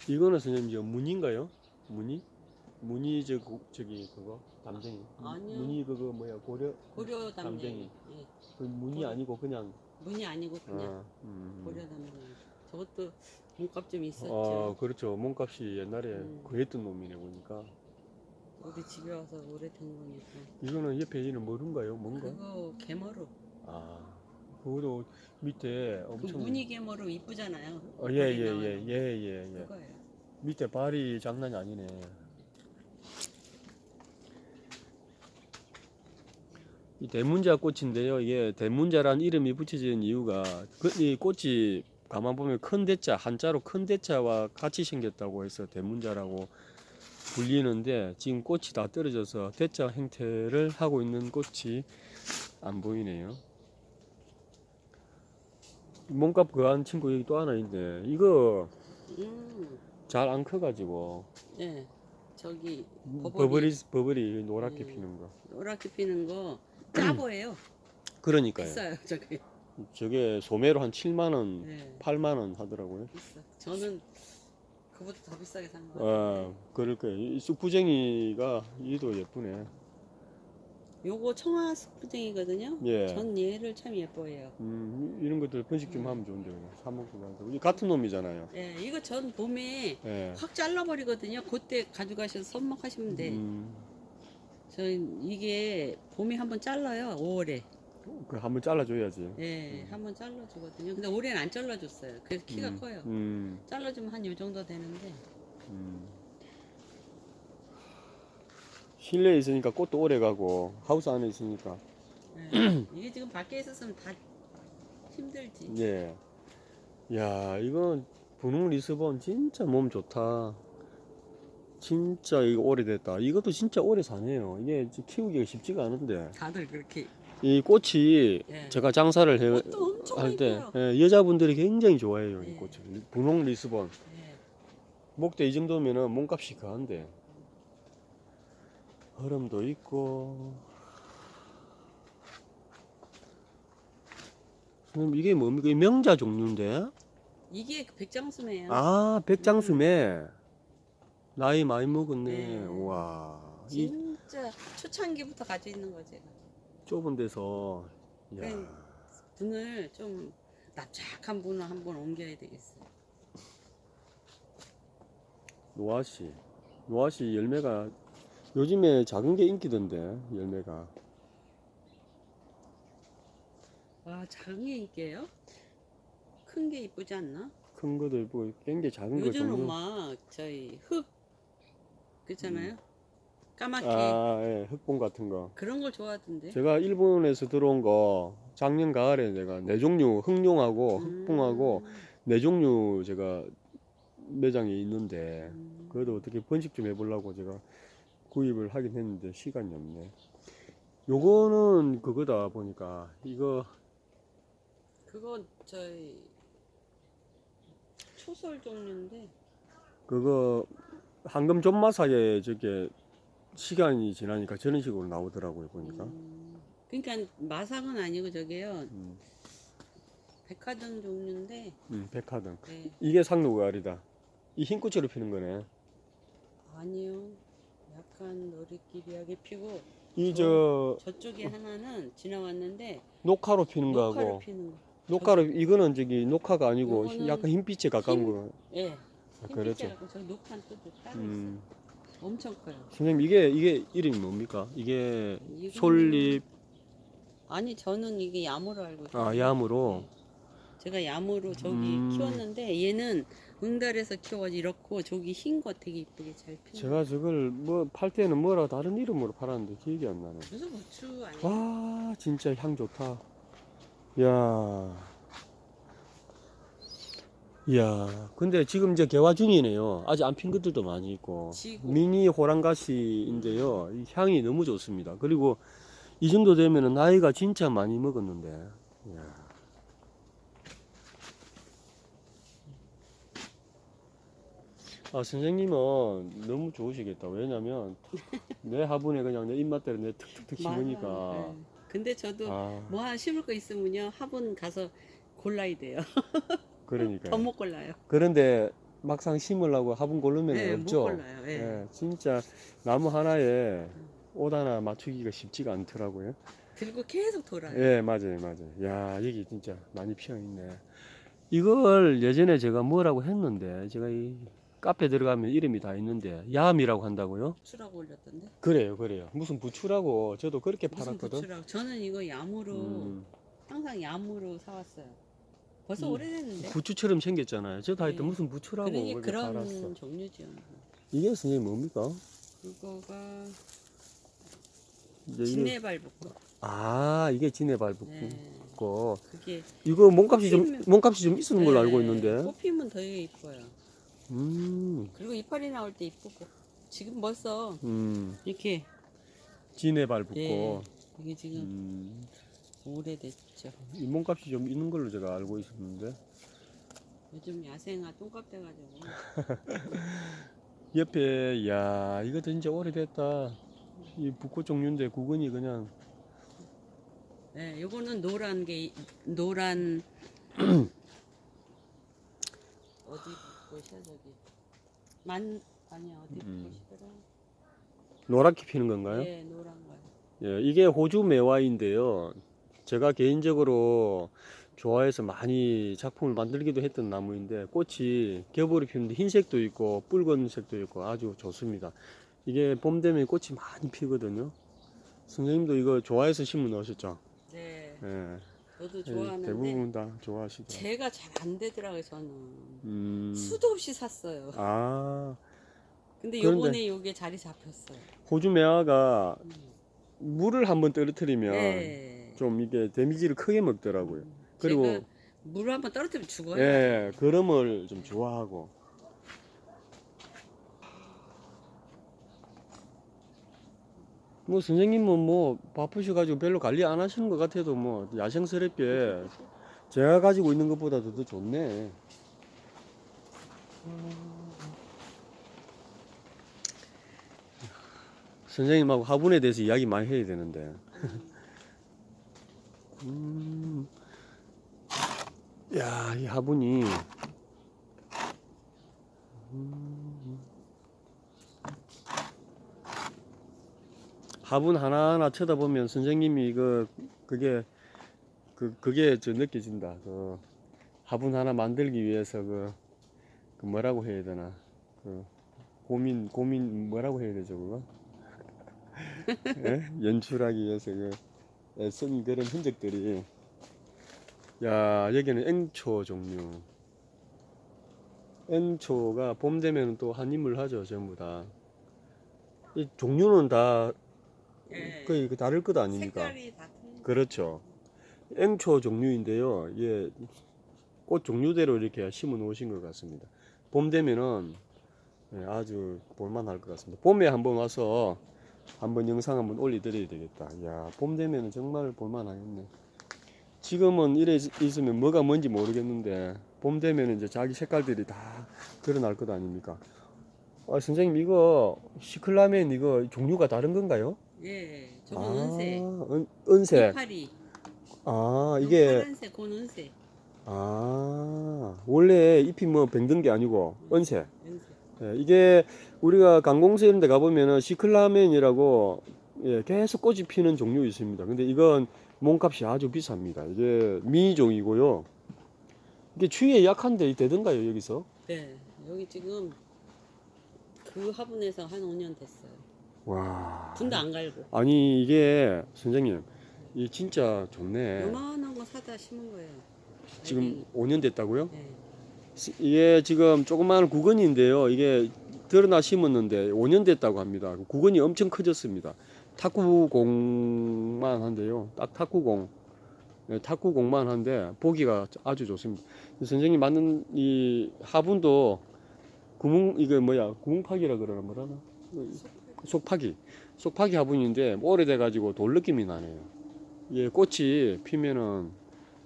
이거는 선생님 저 무늬인가요? 무늬 저기 그거 담쟁이. 아니요. 무늬 그거 뭐야 고려 고려 담쟁이. 담쟁이. 예. 그 무늬 아니고 그냥 문이 아니고 그냥 고려 담쟁이. 저것도 몸값 좀 있었죠. 그렇죠. 몸값이 옛날에 구했던 놈이네 보니까. 우리 집에 와서 오래된 거니까. 이거는 옆에 있는 뭐른가요? 뭔가? 그거 개머루. 그거도 밑에 그 엄청 무늬 개머루 이쁘잖아요. 예. 그거예요. 밑에 발이 장난이 아니네. 이 대문자 꽃인데요. 이게 대문자라는 이름이 붙여진 이유가 이 꽃이 가만 보면 큰 대자 한자로 큰 대자와 같이 생겼다고 해서 대문자라고 불리는데 지금 꽃이 다 떨어져서 대자 형태를 하고 있는 꽃이 안 보이네요. 몸값 그한 친구 여기 또 하나 있네. 이거 잘 안 커가지고. 네. 저기 버버리 노랗게 피는 거. 노랗게 피는 거 짜보예요. 그러니까요. 비싸요 저기. 저게 소매로 한 7만 원, 네. 8만 원 하더라고요. 비싸. 저는 그보다 더 비싸게 산 거 같아요. 그럴 거예요. 이 쑥부쟁이가 얘도 예쁘네. 요거 청아 스프링이거든요. 예. 전 얘를 참 예뻐해요. 이런 것들 번식 좀 하면 좋은데 그냥 사 먹기도 하고. 이 같은 놈이잖아요. 예, 이거 전 봄에 예. 확 잘라버리거든요. 그때 가져가셔서 선목하시면 돼. 저 이게 봄에 한번 잘라요. 5월에. 그 한번 잘라줘야지. 예, 한번 잘라주거든요. 근데 올해는 안 잘라줬어요. 그래서 키가 커요. 잘라주면 한 요 정도 되는데. 실내에 있으니까 꽃도 오래 가고 하우스 안에 있으니까. 예, 이게 지금 밖에 있었으면 다 힘들지. 예. 야, 이건 분홍 리스본 진짜 몸 좋다. 진짜 이거 오래됐다. 이것도 진짜 오래 사네요. 이게 키우기가 쉽지가 않은데. 다들 그렇게. 이 꽃이 예. 제가 장사를 꽃도 엄청 할 때 이뻐요. 여자분들이 굉장히 좋아해요. 이 예. 꽃을. 분홍 리스본. 예. 목대 이 정도면은 몸값이 가한데. 얼음도 있고. 선생님, 이게 뭡니까? 이 명자 종류인데? 이게 그 백장수매예요. 아, 백장수매. 나이 많이 먹었네. 네. 우와. 이 진짜 초창기부터 가지고 있는 거 제가. 좁은 데서. 야. 네. 분을 좀 납작한 분을 한번 옮겨야 되겠어요. 노아씨. 노아씨 열매가 요즘에 작은 게 인기던데, 열매가. 와, 작은 게 인기예요? 큰 게 이쁘지 않나? 큰 것도 있고, 굉장히 작은 거 요즘은 종류. 막 저희 흙 그렇잖아요. 까맣게 예, 흑봉 같은 거. 그런 걸 좋아하던데. 제가 일본에서 들어온 거 작년 가을에 내가 네 종류, 흑룡하고 흑봉하고 네 종류 제가 매장에 있는데, 그래도 어떻게 번식 좀 해보려고 제가 구입을 하긴 했는데 시간이 없네. 요거는 그거다 보니까 이거 그거 저희 초설 종류인데. 그거 황금 존마사에 저게 시간이 지나니까 저런 식으로 나오더라고요 보니까. 그러니까 마상은 아니고 저게요. 음, 백화등 종류인데. 백화등. 네. 이게 상록가을이다. 이 흰 꽃으로 피는 거네. 아니요. 약간 너리끼리하게 피고. 이 저쪽에 하나는 지나왔는데 녹화로 피는 녹화를 거하고 피는 거. 녹화로 이거는 저기 녹화가 아니고 요거는 약간 흰빛에 가까운 거. 예. 그렇죠. 흰빛이라고 저 녹한 또 따로 있어요. 음, 엄청 커요. 선생님 이게 이름이 뭡니까? 이게 이거는- 솔잎 아니 저는 이게 야무로 알고 있어요. 아 야무로. 제가 야무로 저기 키웠는데 얘는 응달에서 키워가지고 이렇고 저기 흰 거 되게 이쁘게 잘 피는. 제가 저걸 뭐 팔 때는 뭐라 다른 이름으로 팔았는데 기억이 안 나네. 무슨 부추 아니에요? 와 진짜 향 좋다. 야. 이야, 근데 지금 이제 개화 중이네요. 아직 안 핀 것들도 많이 있고. 지고. 미니 호랑가시인데요. 이 향이 너무 좋습니다. 그리고 이 정도 되면은 나이가 진짜 많이 먹었는데. 이야. 아, 선생님은 너무 좋으시겠다. 왜냐면 내 화분에 그냥 내 입맛대로 내 툭툭툭 심으니까. 맞아요. 예. 근데 저도 아, 뭐 하나 심을 거 있으면요 화분 가서 골라야 돼요. 그러니까요. 더 못 골라요. 그런데 막상 심으려고 화분 고르면 네, 못 없죠. 골라요. 예. 예, 진짜 나무 하나에 옷 하나 맞추기가 쉽지가 않더라고요. 들고 계속 돌아요. 예, 맞아요, 맞아요. 야, 여기 진짜 많이 피어 있네. 이걸 예전에 제가 뭐라고 했는데, 제가 이 카페 들어가면 이름이 다 있는데, 야암이라고 한다고요? 부추라고 올렸던데. 그래요, 그래요. 무슨 부추라고 저도 그렇게 무슨 팔았거든. 부추라고? 저는 이거 야무로 음, 항상 야무로 사왔어요. 벌써 오래됐는데. 부추처럼 생겼잖아요. 저도 할 때 네. 무슨 부추라고 그러니 그렇게 그런 팔았어. 종류죠. 이게 선생님 뭡니까? 이거가 이제 이게, 진해발붓고. 아, 이게 진해발 네. 붓고. 그게 이거 몸값이 좀 꽃피면- 몸값이 좀 있는 걸로 네, 알고 있는데. 꽃피면 되게 이뻐요. 음, 그리고 이파리 나올 때 이쁘고. 지금 벌써 음, 이렇게 진해발 붓고. 예, 이게 지금 음, 오래됐죠. 이 몸값이 좀 있는 걸로 제가 알고 있었는데. 요즘 야생화 똥값 돼가지고. 옆에, 야, 이거 진짜 오래됐다. 이 붓꽃 종류인데 구근이 그냥 네, 요거는 노란 게 노란 어디 꽃이야 저기 만 아니야 어디 꽃이더라. 노랗게 피는 건가요? 예, 노란 거요. 예, 이게 호주 매화인데요. 제가 개인적으로 좋아해서 많이 작품을 만들기도 했던 나무인데 꽃이 겨울에 피는데 흰색도 있고 붉은색도 있고 아주 좋습니다. 이게 봄 되면 꽃이 많이 피거든요. 선생님도 이거 좋아해서 심어 놓으셨죠? 네, 예, 저도 좋아하는데 대부분 다 좋아하시더라고요. 제가 잘 안 되더라고요 저는. 음, 수도 없이 샀어요. 아, 근데 그런데 요번에 요게 자리 잡혔어요. 호주 매화가 물을 한번 떨어뜨리면 네. 좀 이게 데미지를 크게 먹더라고요. 그리고 제가 물 한번 떨어뜨리면 죽어요. 예, 그름을 좀 좋아하고. 뭐 선생님은 뭐 바쁘셔가지고 별로 관리 안 하시는 것 같아도 뭐 야생스럽게 제가 가지고 있는 것보다도 더 좋네. 선생님하고 화분에 대해서 이야기 많이 해야 되는데. 야, 이 화분이 화분 하나하나 쳐다보면 선생님이 그게 저 느껴진다. 그 화분 하나 만들기 위해서 그 뭐라고 해야 되나? 그 고민 뭐라고 해야 되죠, 그거? 예? 연출하기 위해서 애쓴 그런 흔적들이. 야, 여기는 앵초 종류. 앵초가 봄 되면 또 한입을 하죠, 전부 다. 이 종류는 다 예. 거의 다를 것 아닙니까? 색깔이 다 틀린. 그렇죠. 앵초 종류인데요. 이게 꽃 종류대로 이렇게 심어 놓으신 것 같습니다. 봄 되면은 아주 볼만할 것 같습니다. 봄에 한번 와서 한번 영상 한번 올려드려야 되겠다. 야, 봄 되면은 정말 볼만하겠네. 지금은 이래 있으면 뭐가 뭔지 모르겠는데 봄 되면은 이제 자기 색깔들이 다 드러날 것 아닙니까? 아, 선생님 이거 시클라멘 이거 종류가 다른 건가요? 예, 저건 은색. 은색. 이파리. 아, 이건 이게 파란색, 그건 은색. 원래 잎이 뭐 병든 게 아니고 은색. 은색. 예, 이게 우리가 관공서 이런 데 가보면은 시클라멘이라고 예, 계속 꽃이 피는 종류 있습니다. 근데 이건 몸값이 아주 비쌉니다. 이게 미종이고요. 이게 추위에 약한데 되던가요, 여기서? 네, 여기 지금 그 화분에서 한 5년 됐어요. 와. 분도 안 갈고. 아니, 이게 선생님, 이 진짜 좋네. 요만한 거 사다 심은 거예요. 지금 5년 됐다고요? 네. 이게 지금 조그마한 구근인데요. 이게 드러나 심었는데 5년 됐다고 합니다. 구근이 엄청 커졌습니다. 탁구공만 한데요. 딱 탁구공. 네, 탁구공만 한데 보기가 아주 좋습니다. 선생님 만든 이 화분도 구멍파기라 그러나 뭐라나? 속파기 화분인데 오래돼 가지고 돌 느낌이 나네요. 예, 꽃이 피면은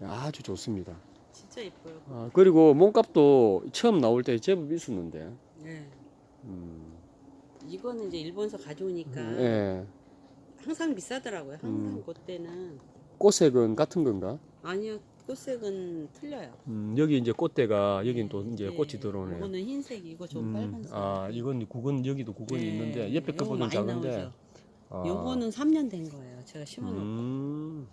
아주 좋습니다. 진짜 예뻐요. 아, 그리고 몸값도 처음 나올 때 제법 있었는데. 네. 음, 이거는 이제 일본에서 가져오니까 예. 항상 비싸더라고요. 항상 그때는 꽃색은 같은 건가? 아니요. 꽃색은 틀려요. 여기 이제 꽃대가 여긴 또 이제 네. 꽃이 들어오네요. 이거는 흰색이고 저 빨간색. 아, 이건 여기도 구근이 네. 있는데 옆에 요거 것보다는 많이 작은데. 나오죠. 아, 요거는 3년 된 거예요. 제가 심어놓고 음,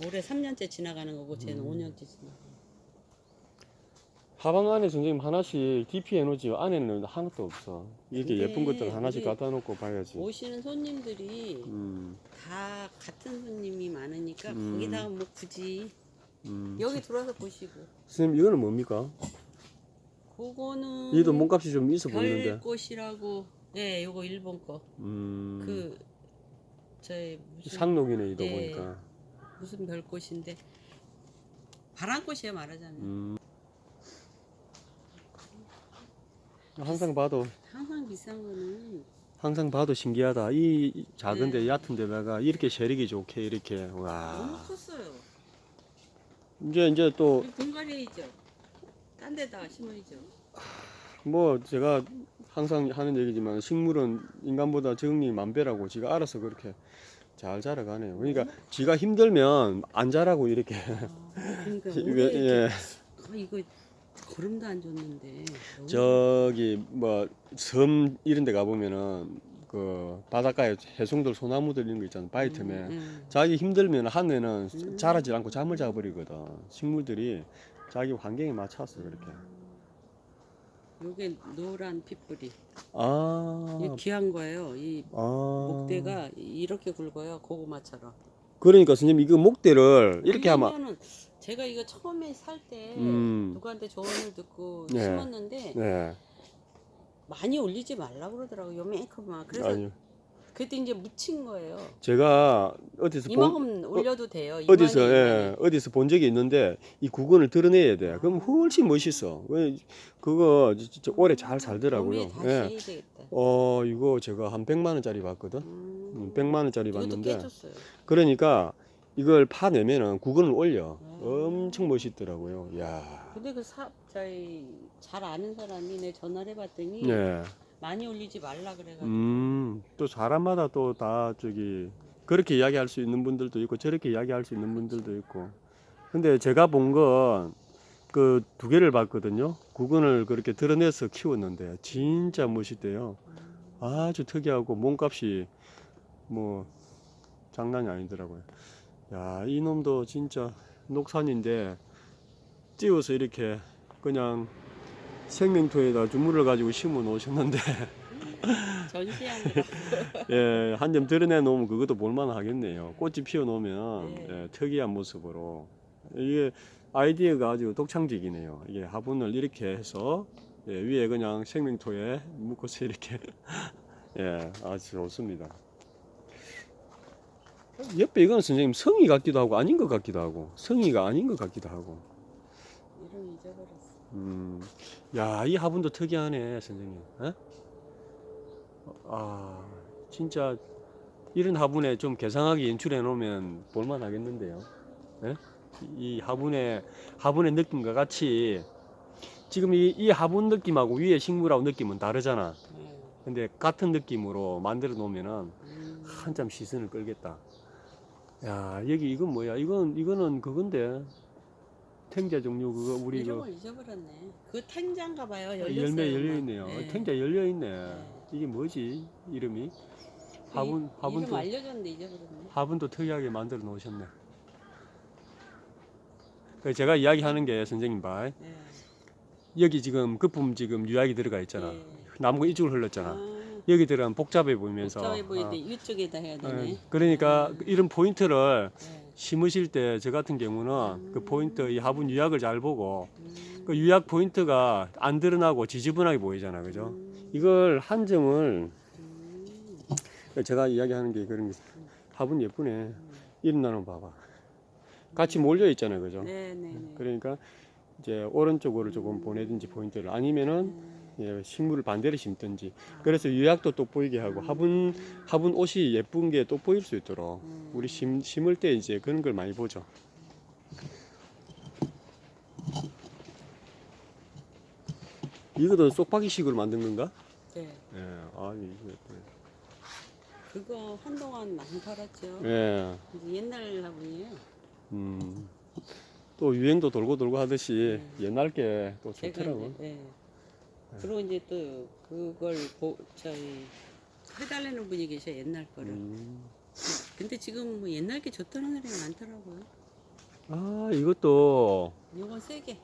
올해 3년째 지나가는 거고 쟤는 5년째 지나가는 화방 안에 선생님 하나씩 DP 에너지 안에는 하나도 없어. 이렇게 근데 예쁜 것들 하나씩 우리 갖다 놓고 봐야지. 거. 오시는 손님들이 음, 다 같은 손님이 많으니까 음. 거기다가 뭐 굳이 음. 여기 들어와서 보시고 선생님 이거는 뭡니까? 그거는 얘도 몸값이 좀 있어 보이는데. 별꽃이라고 네 요거 일본 거 그 저희 무슨 상록이네 이도 네. 보니까. 무슨 별꽃인데 바람꽃이에요 말하자면 항상 봐도 항상 비싼 거는 신기하다. 이 작은데 네. 얕은 데다가 이렇게 세력이 좋게 이렇게 너무 와. 컸어요. 이제 또 분갈이죠. 딴 데다 심어야죠. 뭐 제가 항상 하는 얘기지만 식물은 인간보다 정리 만배라고 제가 알아서 그렇게 잘 자라가네요. 그러니까 지가 힘들면 안 자라고 이렇게. 그러니까 왜, 올해 이렇게 예. 이거 걸음도 안 줬는데 너무 저기 뭐 섬 이런 데 가보면은 그 바닷가에 해송들 소나무들 이런 거 있잖아. 바위 틈에 자기 힘들면 한 해는 자라지 않고 잠을 자버리거든. 식물들이 자기 환경에 맞춰서 그렇게. 요게 노란 핏불이 아, 이게 귀한 거예요. 이 아. 목대가 이렇게 굵어요. 고구마처럼. 그러니까 선생님 이거 목대를 이렇게 하면 왜냐면은 제가 이거 처음에 살 때 음. 누구한테 조언을 듣고 네. 심었는데 네. 많이 올리지 말라 그러더라고요. 요만큼만. 그래서 아니요. 그때 이제 묻힌 거예요. 제가 어디서 이만큼 올려도 돼요. 어디서 이만해, 예, 이만해. 어디서 본 적이 있는데 이 구근을 드러내야 돼. 그럼 훨씬 멋있어. 왜 그거 진짜 오래 잘 살더라고요. 봄에 다시 예. 해야 되겠다. 이거 제가 한 100만 원짜리 봤거든. 100만 원짜리 이것도 봤는데 깨졌어요. 그러니까 이걸 파내면은 구근을 올려. 엄청 멋있더라고요. 야. 근데 저희 잘 아는 사람이 내 전화를 해봤더니 네. 많이 올리지 말라 그래가지고 또 사람마다 또 다 저기 그렇게 이야기할 수 있는 분들도 있고 저렇게 이야기할 수 있는 분들도 있고. 근데 제가 본 건 그 두 개를 봤거든요. 구근을 그렇게 드러내서 키웠는데 진짜 멋있대요. 아주 특이하고 몸값이 뭐 장난이 아니더라고요. 야, 이놈도 진짜 녹산인데 띄워서 이렇게 그냥 생명토에다 주물을 가지고 심어 놓으셨는데 전시하느라 예, 한 점 드러내 놓으면 그것도 볼만 하겠네요. 꽃이 피어 놓으면 네. 예, 특이한 모습으로 이게 아이디어가 아주 독창적이네요. 이게 화분을 이렇게 해서 예, 위에 그냥 생명토에 묶어서 이렇게 예, 아주 좋습니다. 옆에 이건 선생님 성이 같기도 하고 아닌 것 같기도 하고 성이가 아닌 것 같기도 하고. 이름 잊어버렸어. 야, 이 화분도 특이하네, 선생님. 에? 아, 진짜 이런 화분에 좀 개성하게 연출해 놓으면 볼만 하겠는데요. 예? 이 화분의 느낌과 같이 지금 이 화분 느낌하고 위에 식물하고 느낌은 다르잖아. 네. 근데 같은 느낌으로 만들어 놓으면은 한참 시선을 끌겠다. 야, 여기 이건 뭐야? 이거는 그건데 탱자 종류 그거 우리 그 이름을 잊어버렸네. 그 탱자인가 봐요. 열렸어요. 열매 열려 막. 있네요. 네. 탱자 열려 있네. 이게 뭐지? 이름이? 이름 화분도 알려줬는데 잊어버렸네. 화분도 특이하게 만들어 놓으셨네. 그 제가 이야기하는 게 선생님 봐. 네. 여기 지금 거품 지금 유약이 들어가 있잖아. 네. 나무가 이쪽으로 흘렀잖아. 아, 여기 들어가면 복잡해 보이면서. 복잡해 보이는데 이쪽에다 해야 되네. 그러니까 이런 포인트를 네. 심으실 때 저 같은 경우는 그 포인트 이 화분 유약을 잘 보고 그 유약 포인트가 안 드러나고 지저분하게 보이잖아, 그죠? 이걸 한 점을 제가 이야기하는 게 그런 게 화분 예쁘네. 이런 나무 봐봐. 같이 몰려 있잖아요, 그죠? 네네네. 그러니까 이제 오른쪽으로 조금 보내든지 포인트를 아니면은 예, 식물을 반대로 심든지 그래서 유약도 또 보이게 하고 화분 옷이 예쁜 게 또 보일 수 있도록 우리 심을 때 이제 그런 걸 많이 보죠. 이것도 쏙박이식으로 만든 건가? 네. 예, 아 이거 그거 한동안 많이 팔았죠. 예, 이제 옛날 화분이에요. 또 유행도 돌고 하듯이 옛날 게 또 제가 좋더라고. 이제, 네. 그리고 이제 또 그걸 저희 해달라는 분이 계셔 옛날 거를. 근데 지금 뭐 옛날 게 좋다는 사람이 많더라고요. 아 이것도 요건 세 개.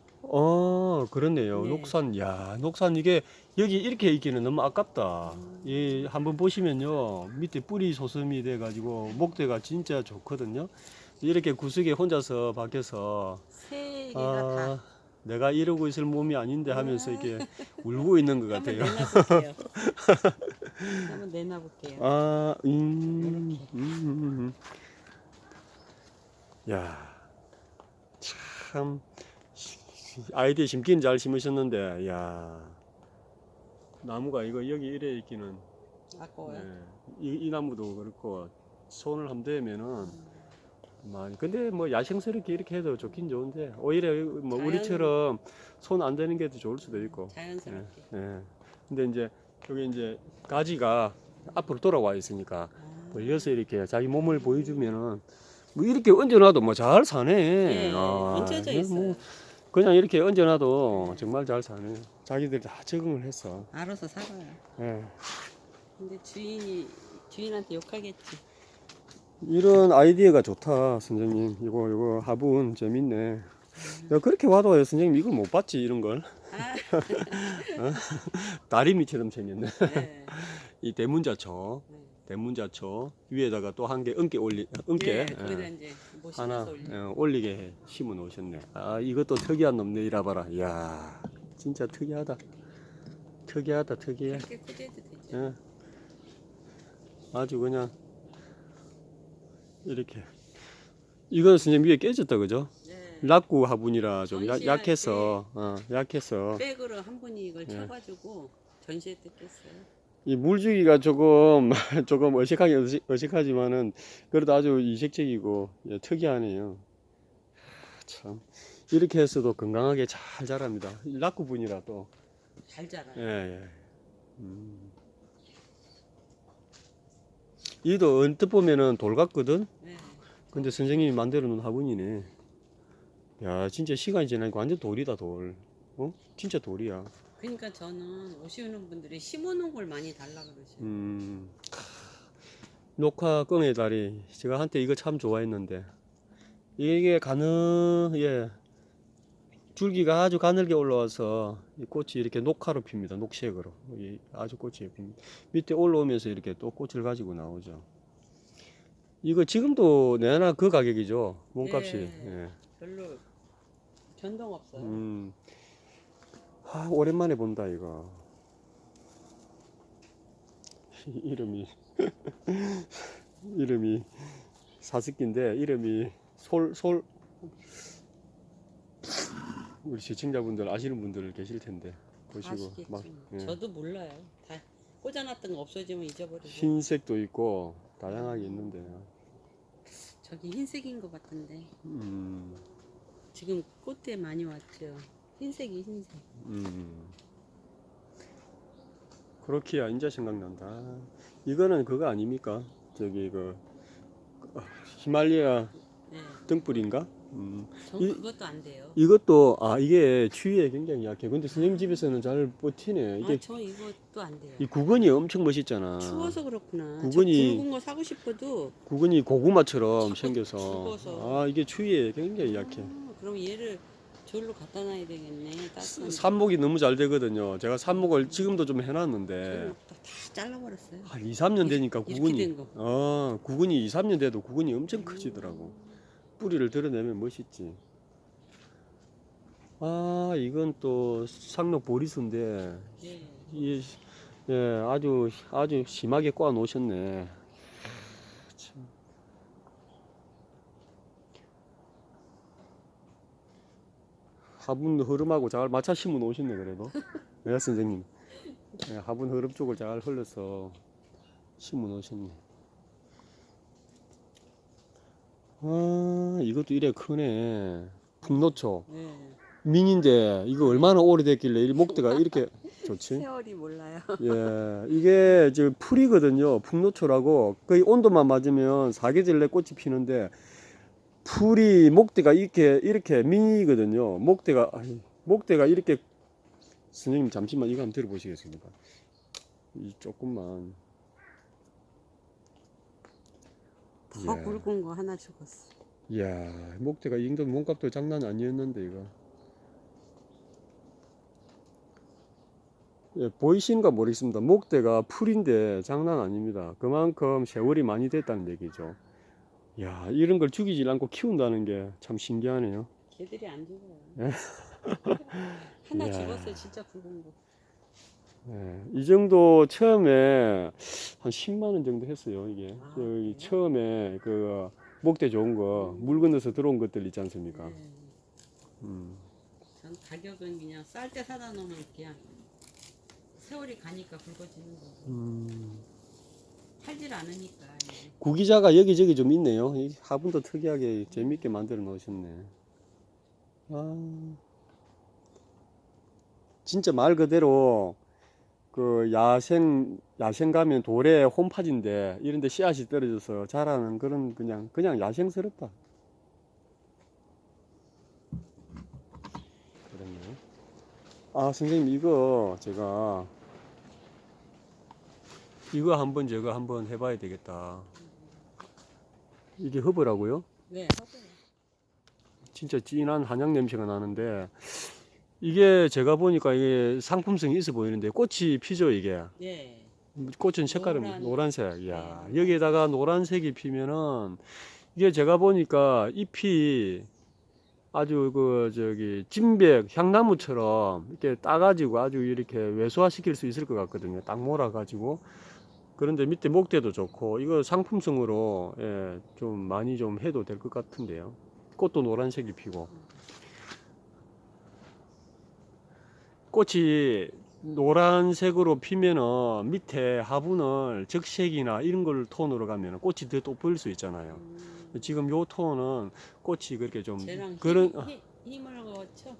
그렇네요. 네. 녹산, 야, 녹산 이게 여기 이렇게 있기는 너무 아깝다. 이 한번 보시면요, 밑에 뿌리 소슴이 돼가지고 목대가 진짜 좋거든요. 이렇게 구석에 혼자서 밖에서 세 개가 다. 내가 이러고 있을 몸이 아닌데 하면서 이렇게 울고 있는 것 한번 같아요. 내놔볼게요. 한번 내놔볼게요. 야, 참 아이디어 심기는 잘 심으셨는데, 야, 나무가 이거 여기 이래 있기는. 아까워요. 네, 이 나무도 그렇고 손을 한번 대면은 많이. 근데 뭐 야생스럽게 이렇게 해도 좋긴 좋은데 오히려 뭐 우리처럼 손 안 대는 게 더 좋을 수도 있고. 자연스럽게. 예. 근데 이제 여기 이제 가지가 앞으로 돌아와 있으니까 벌려서 이렇게 자기 몸을 보여주면은 뭐 이렇게 얹어놔도 뭐 잘 사네. 예, 아, 얹혀져 이거 있어요. 뭐 그냥 이렇게 얹어놔도 정말 잘 사네. 자기들이 다 적응을 했어. 알아서 살아요. 예. 근데 주인한테 욕하겠지. 이런 아이디어가 좋다, 선생님. 이거 화분 재밌네. 내가 그렇게 와도 선생님 이걸 못 봤지, 이런 걸. 아, 다리미처럼 생겼네. 네. 이 대문자초. 네. 대문자초 위에다가 또 한 개 네, 예. 거기다 이제 뭐 하나 심어서 올려. 올리게 심어 놓으셨네. 아, 이것도 특이한 놈네. 이라 봐라. 이야, 진짜 특이하다. 특이하다, 특이해. 그렇게 꾸재도 되죠. 예. 아주 그냥 이렇게. 이건 선생님 위에 깨졌다, 그죠? 네. 락구 화분이라 좀 전시할 약해서, 약해서. 백으로 한 분이 이걸 예. 쳐가지고 전시회 때 깼어요. 이 물주기가 조금, 조금 어색하지만은, 그래도 아주 이색적이고, 예, 특이하네요. 참. 이렇게 해서도 건강하게 잘 자랍니다. 이 락구분이라 또. 잘 자라요. 예, 예. 이도 언뜻 보면은 돌 같거든? 네. 근데 선생님이 만들어 놓은 화분이네. 야, 진짜 시간이 지나니까 완전 돌이다, 돌. 어? 진짜 돌이야. 그러니까 저는 오시는 분들이 심어놓은 걸 많이 달라 그러셔요. 녹화 꽁의 다리. 제가 한때 이거 참 좋아했는데. 이게 예. 줄기가 아주 가늘게 올라와서 이 꽃이 이렇게 녹화로 핍니다. 녹색으로. 아주 꽃이 예쁩니다. 밑에 올라오면서 이렇게 또 꽃을 가지고 나오죠. 이거 지금도 내나 그 가격이죠. 몸값이. 예. 예. 별로 변동 없어요. 오랜만에 본다, 이거. 이름이, 이름이 사스키인데, 이름이 우리 시청자분들 아시는 분들 계실 텐데, 보시고. 아시겠죠. 막, 예. 저도 몰라요. 다 꽂아놨던 거 없어지면 잊어버리고. 흰색도 있고, 다양하게 있는데. 저기 흰색인 것 같은데. 음, 지금 꽃대 많이 왔죠. 흰색이 흰색. 그렇기야, 인자 생각난다. 이거는 그거 아닙니까? 저기, 히말리아 네. 등불인가? 전 이- 그것도 안 돼요. 이것도, 이게 추위에 굉장히 약해. 근데 선생님 집에서는 잘 버티네. 이게, 저 이것도 안 돼요. 이 구근이 엄청 멋있잖아. 추워서 그렇구나. 구근이- 저 굵은 거 사고 싶어도 구근이 고구마처럼 생겨서. 죽어서. 이게 추위에 굉장히 약해. 그럼 얘를 저기로 갖다 놔야 되겠네. 따뜻한 삽목이 너무 잘 되거든요. 제가 삽목을 지금도 좀 저기 해놨는데, 다 잘라버렸어요. 한 2, 3년 되니까 이렇게 구근이, 된 거. 구근이 2, 3년 돼도 구근이 엄청 커지더라고. 뿌리를 드러내면 멋있지. 이건 또 상록 보리수인데, 예. 예, 아주 심하게 꼬아 놓으셨네. 참. 화분 흐름하고 잘 맞춰 심어 놓으셨네, 그래도. 네, 선생님. 예, 화분 흐름 쪽을 잘 흘러서 심어 놓으셨네. 이것도 이래 크네. 풍노초. 예. 민인데, 이거 얼마나 오래됐길래 이 목대가 이렇게 좋지? 세월이 몰라요. 예, 이게 저 풀이거든요. 풍노초라고 거의 온도만 맞으면 사계절 내 꽃이 피는데 풀이 목대가 이렇게 미니거든요. 목대가 이렇게 선생님 잠시만 이거 한번 들어보시겠습니까? 이 조금만. 더 굵은 거 하나 죽었어. 이야, 목대가 이 정도 몸값도 장난 아니었는데 이거. 예, 보이시는가 모르겠습니다. 목대가 풀인데 장난 아닙니다. 그만큼 세월이 많이 됐다는 얘기죠. 야, 이런 걸 죽이지 않고 키운다는 게 참 신기하네요. 걔들이 안 죽어요. 예? 하나 이야. 죽었어요. 진짜 굵은 거. 예, 이 정도 처음에 한 10만 원 정도 했어요. 이게 여기 그래요? 처음에 그 목대 좋은 거 물 건너서 들어온 것들 있지 않습니까? 네. 음. 전 가격은 그냥 쌀 때 사다 놓으면 그냥 세월이 가니까 굵어지는 거고 팔질 않으니까. 이제. 구기자가 여기저기 좀 있네요. 이 화분도 특이하게 재밌게 만들어 놓으셨네. 진짜 말 그대로 그 야생 가면 돌에 홈파진데 이런데 씨앗이 떨어져서 자라는 그런 그냥 야생스럽다. 그렇네. 아 선생님 이거 제가 이거 한번 제가 한번 해봐야 되겠다. 이게 허브라고요? 네, 허브예요. 진짜 진한 한약 냄새가 나는데 이게 제가 보니까 이게 상품성이 있어 보이는데 꽃이 피죠 이게. 네. 꽃은 색깔은 노란색. 이야, 네. 여기에다가 노란색이 피면은 이게 제가 보니까 잎이 아주 그 저기 진백 향나무처럼 이렇게 따가지고 아주 이렇게 외소화시킬 수 있을 것 같거든요. 딱 몰아가지고. 그런데 밑에 목대도 좋고 이거 상품성으로 예, 좀 많이 좀 해도 될 것 같은데요. 꽃도 노란색이 피고 꽃이 노란색으로 피면은 밑에 화분을 적색이나 이런 걸 톤으로 가면은 꽃이 더 돋보일 수 있잖아요. 지금 요 톤은 꽃이 그렇게 좀 쟤랑 그런 힘을 거쳐.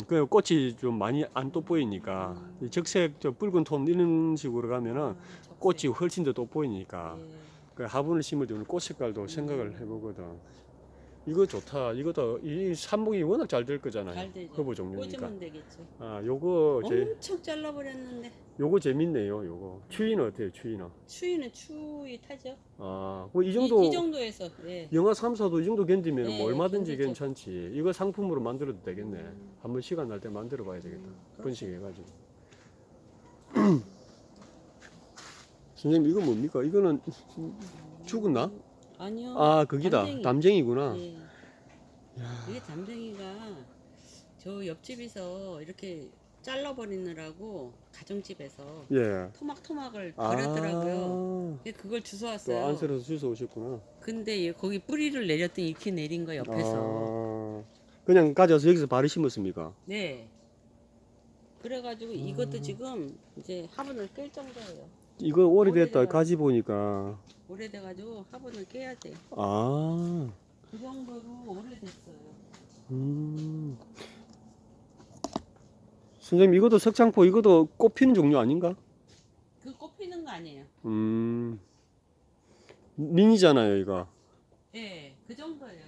그 꽃이 좀 많이 안 돋보이니까 이 적색 저 붉은 톤 이런 식으로 가면은 꽃이 훨씬 더 돋보이니까 예. 그 화분을 심을 때 꽃 색깔도 생각을 해보거든. 이거 좋다. 이것도 이 산목이 워낙 잘 될 거잖아요. 잘 되죠. 허브 종류니까. 꽂으면 되겠죠. 아, 요거 엄청 잘라버렸는데 요거 재밌네요. 요거 추위는 어때요? 추위는? 추위는 추위 타죠. 아, 뭐 이 정도 이 정도에서 예. 영하 3, 4도 이 정도 견디면 네, 뭐 얼마든지 견디죠. 괜찮지. 이거 상품으로 만들어도 되겠네. 한번 시간 날 때 만들어 봐야 되겠다. 그렇죠. 번식해가지고. 선생님 이거 뭡니까? 이거는 죽었나? 아니요. 아, 거기다. 담쟁이. 담쟁이구나. 예. 이게 담쟁이가 저 옆집에서 이렇게 잘라버리느라고 가정집에서 예. 토막토막을 버렸더라고요. 아, 그래서 그걸 주워 또 왔어요. 안쓰러서 주워 오셨구나. 근데 거기 뿌리를 내렸더니 이렇게 내린 거 옆에서. 아, 그냥 가져서 여기서 바로 심었습니까? 네. 그래가지고 이것도 지금 이제 화분을 깰 정도예요. 이거 오래됐다. 오래돼가지고. 가지 보니까. 오래돼가지고 화분을 깨야 돼요. 아, 그 정도로 오래됐어요. 선생님 이것도 석창포 이것도 꽃 피는 종류 아닌가? 그 꽃 피는 거 아니에요. 미니잖아요 이거. 네, 그 정도예요.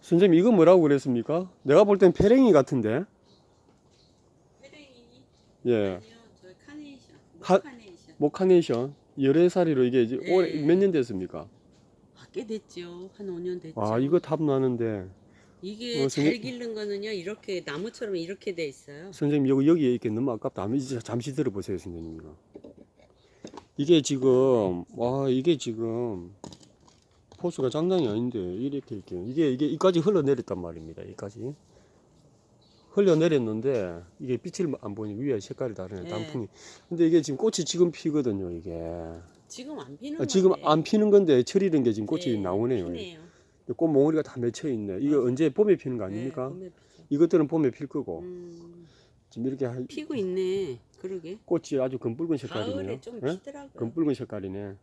선생님 이거 뭐라고 그랬습니까? 내가 볼 땐 페랭이 같은데. 페랭이 예. 아니요, 저 카네이션, 카- 카네이션. 모카네이션. 열애살이로 이게 이제 예. 올해 몇 년 됐습니까? 아, 꽤 됐죠. 한 5년 됐죠. 아 이거 탑나는데. 이게 잘 기른 거는요, 이렇게 나무처럼 이렇게 돼 있어요. 선생님 여기에 이렇게 너무 아깝다. 이제 잠시 들어보세요 선생님 이거. 이게 지금 와 이게 지금 포수가 장난이 아닌데 이렇게 이게 이까지 흘러내렸단 말입니다. 이까지 흘러내렸는데 이게 빛을 안 보니 위에 색깔이 다르네. 네. 단풍이. 근데 이게 지금 꽃이 지금 피거든요. 이게 지금 안 피는 지금 건데. 안 피는 건데 철이는 게 지금 꽃이 네, 나오네요. 피네요. 꽃 몽우리가 다 맺혀 있네. 이거 맞아요. 언제 봄에 피는 거 아닙니까? 네, 봄에 피죠. 이것들은 봄에 필 거고 지금 이렇게 피고 있네. 그러게. 꽃이 아주 검붉은 색깔이네요. 가을에 좀 예? 피더라고요. 검붉은 색깔이네.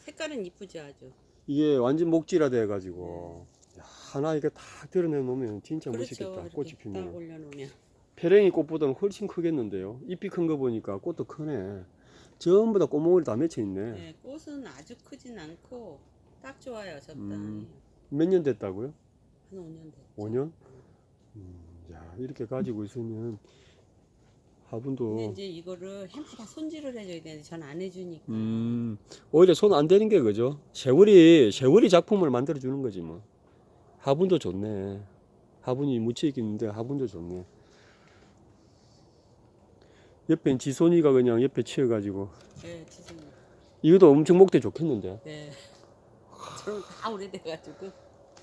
색깔은 이쁘지 아주. 이게 완전 목지라 돼가지고 야, 하나 이게 다 드러내 놓으면 진짜 멋있겠다. 그렇죠. 꽃이 이렇게 딱 피면. 올려놓으면. 페랭이 꽃보다는 훨씬 크겠는데요. 잎이 큰 거 보니까 꽃도 크네. 전부 다 꽃몽울이 다 맺혀 있네. 네, 꽃은 아주 크진 않고 딱 좋아요. 적당히. 몇 년 됐다고요? 한 5년 됐죠. 5년? 야 이렇게 가지고 있으면 화분도 근데 이제 이거를 해마다 손질을 해줘야 되는데 전 안 해주니까. 오히려 손 안 대는 게 그죠? 세월이 작품을 만들어 주는 거지 뭐. 화분도 좋네. 화분이 묻혀 있겠는데 화분도 좋네. 옆에 지손이가 그냥 옆에 치여가지고 네, 죄송해요. 이것도 엄청 목대 좋겠는데. 네. 저는 다 오래돼가지고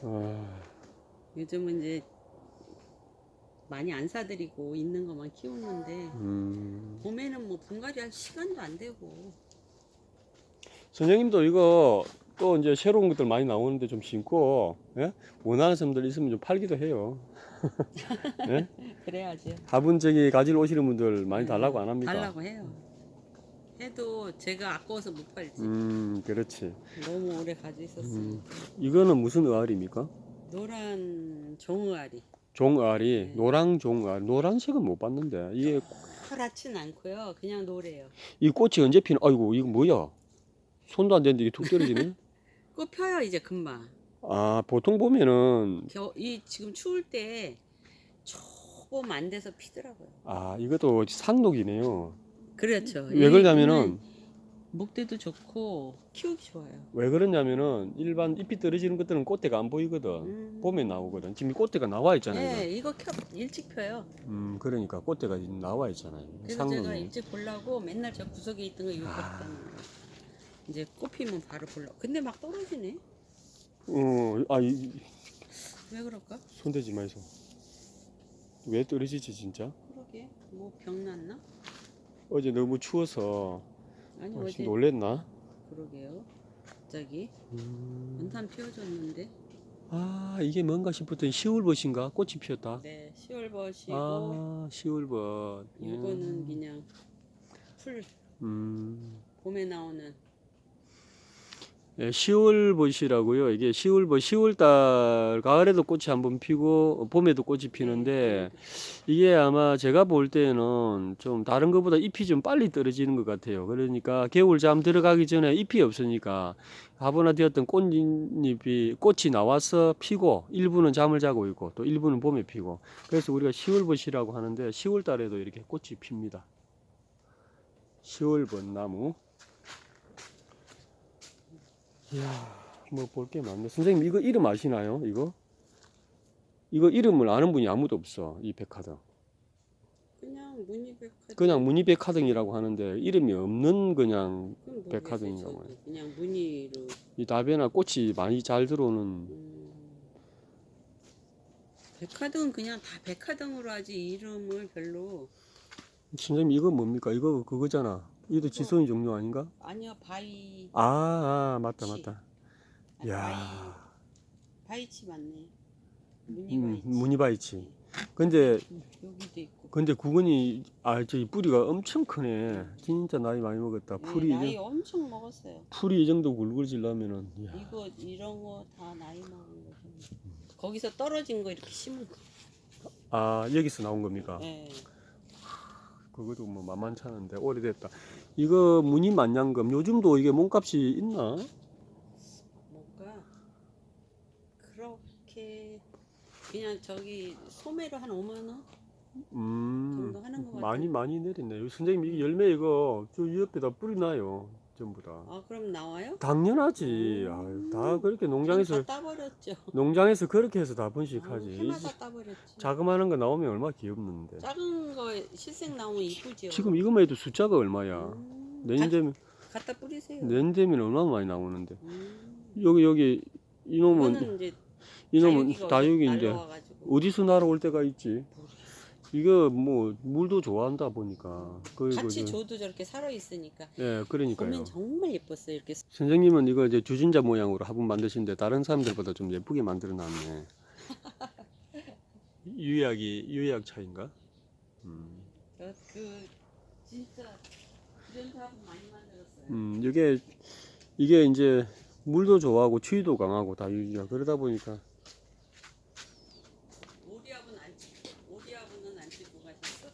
아, 요즘은 이제 많이 안 사드리고 있는 것만 키우는데 봄에는 뭐 분갈이 할 시간도 안 되고. 선생님도 이거 또 이제 새로운 것들 많이 나오는데 좀 심고 예? 원하는 사람들 있으면 좀 팔기도 해요. 예? 그래야죠. 화분 저기 가지러 오시는 분들 많이 달라고 안 합니까? 달라고 해요. 해도 제가 아까워서 못 팔지. 그렇지. 너무 오래 가지고 있었으니까. 이거는 무슨 의알입니까? 노란 종의알이. 종알이 네. 노랑 종알. 노란색은 못 봤는데 이게 파랗진 않고요. 그냥 노래요. 이 꽃이 언제 피나? 아이고 이거 뭐야? 손도 안 되는데 이게 툭 떨어지네. 꽃 펴요 이제 금방. 아 보통 보면은 이 지금 추울 때 조금 안 돼서 피더라고요. 아 이것도 상록이네요. 그렇죠. 왜 그러냐면은 목대도 좋고 키우기 좋아요. 왜 그러냐면은 일반 잎이 떨어지는 것들은 꽃대가 안 보이거든. 봄에 나오거든. 지금 이 꽃대가 나와 있잖아요. 네, 이거 일찍 펴요. 그러니까 꽃대가 지금 나와 있잖아요. 그래서 제가 상록이. 일찍 보려고 맨날 저 구석에 있던 거 이거 갖다 놓은 거. 이제 꽃 피면 바로 보려고. 근데 막 떨어지네. 왜 그럴까? 손대지 마이소. 왜 떨어지지 진짜? 그러게. 뭐 병 났나? 어제 너무 추워서 아니 혹시 어제 놀랬나? 그러게요. 갑자기 연탄 피워줬는데. 아 이게 뭔가 싶었더니 시울벗인가? 꽃이 피었다. 네, 10월벗이고 아 시울벗. 이거는 그냥 풀 봄에 나오는. 예, 시울벗이라고요. 이게 시울벗, 10월달 가을에도 꽃이 한번 피고 봄에도 꽃이 피는데 이게 아마 제가 볼 때는 좀 다른 것보다 잎이 좀 빨리 떨어지는 것 같아요. 그러니까 겨울잠 들어가기 전에 잎이 없으니까 화분화되었던 꽃이 나와서 피고 일부는 잠을 자고 있고 또 일부는 봄에 피고 그래서 우리가 시울벗이라고 하는데 10월달에도 이렇게 꽃이 핍니다. 시울벗 나무. 이야, 뭐 볼 게 많네. 선생님, 이거 이름 아시나요? 이거 이름을 아는 분이 아무도 없어. 이 백화등. 그냥 무늬백화등. 그냥 무늬백화등이라고 하는데 이름이 없는 그냥 그건 모르겠어요, 백화등인가 저도. 봐요. 그냥 무늬로. 이 다배나 꽃이 많이 잘 들어오는. 백화등은 그냥 다 백화등으로 하지 이름을 별로. 선생님, 이거 뭡니까? 이거 그거잖아. 이것도 지소인 종류 아닌가? 아니요, 바이. 맞다, 치. 맞다. 야, 바이치 맞네. 무늬 바이치. 무늬바이치. 근데 여기도 있고. 구근이 저기 뿌리가 엄청 크네. 진짜 나이 많이 먹었다. 네, 나이 엄청 먹었어요. 풀이 이 정도 굵어지려면은. 이야. 이거 이런 거 다 나이 먹은 거죠. 거기서 떨어진 거 이렇게 심은 거. 여기서 나온 겁니까? 네. 그것도 뭐 만만찮은데 오래됐다. 이거 무늬만냥금 요즘도 이게 몸값이 있나? 뭔가 그렇게 그냥 저기 소매로 한 5만 원 정도 하는 것 같아요. 많이 내렸네. 선생님 이게 열매 이거 저 옆에다 뿌리 나요. 전부 다. 아, 그럼 나와요? 당연하지. 아유, 다 그렇게 농장에서 다 따버렸죠. 그렇게 해서 다 번식하지. 해마다 따버렸죠. 자그마한 거 나오면 얼마나 귀엽는데. 작은 거 실생 나오면 이쁘죠. 지금 이것만 해도 숫자가 얼마야. 내년 되면 갖다 뿌리세요. 내년 되면 얼마나 많이 나오는데. 음. 여기 이거는 이제 이놈은 다육이가 다육이인데 날라와가지고. 어디서 날아올 때가 있지? 이거 뭐 물도 좋아한다 보니까 같이 줘도 저렇게 살아 있으니까. 예, 그러니까요. 보면 정말 예뻤어요. 이렇게. 선생님은 이거 이제 주진자 모양으로 화분 만드시는데 다른 사람들보다 좀 예쁘게 만들어 놨네. 유약 차인가? 진짜 이런 사람 많이 만들었어요. 이게 이제 물도 좋아하고 추위도 강하고 다육이가 그러다 보니까. 오리아분은 안 찍고 가셨어.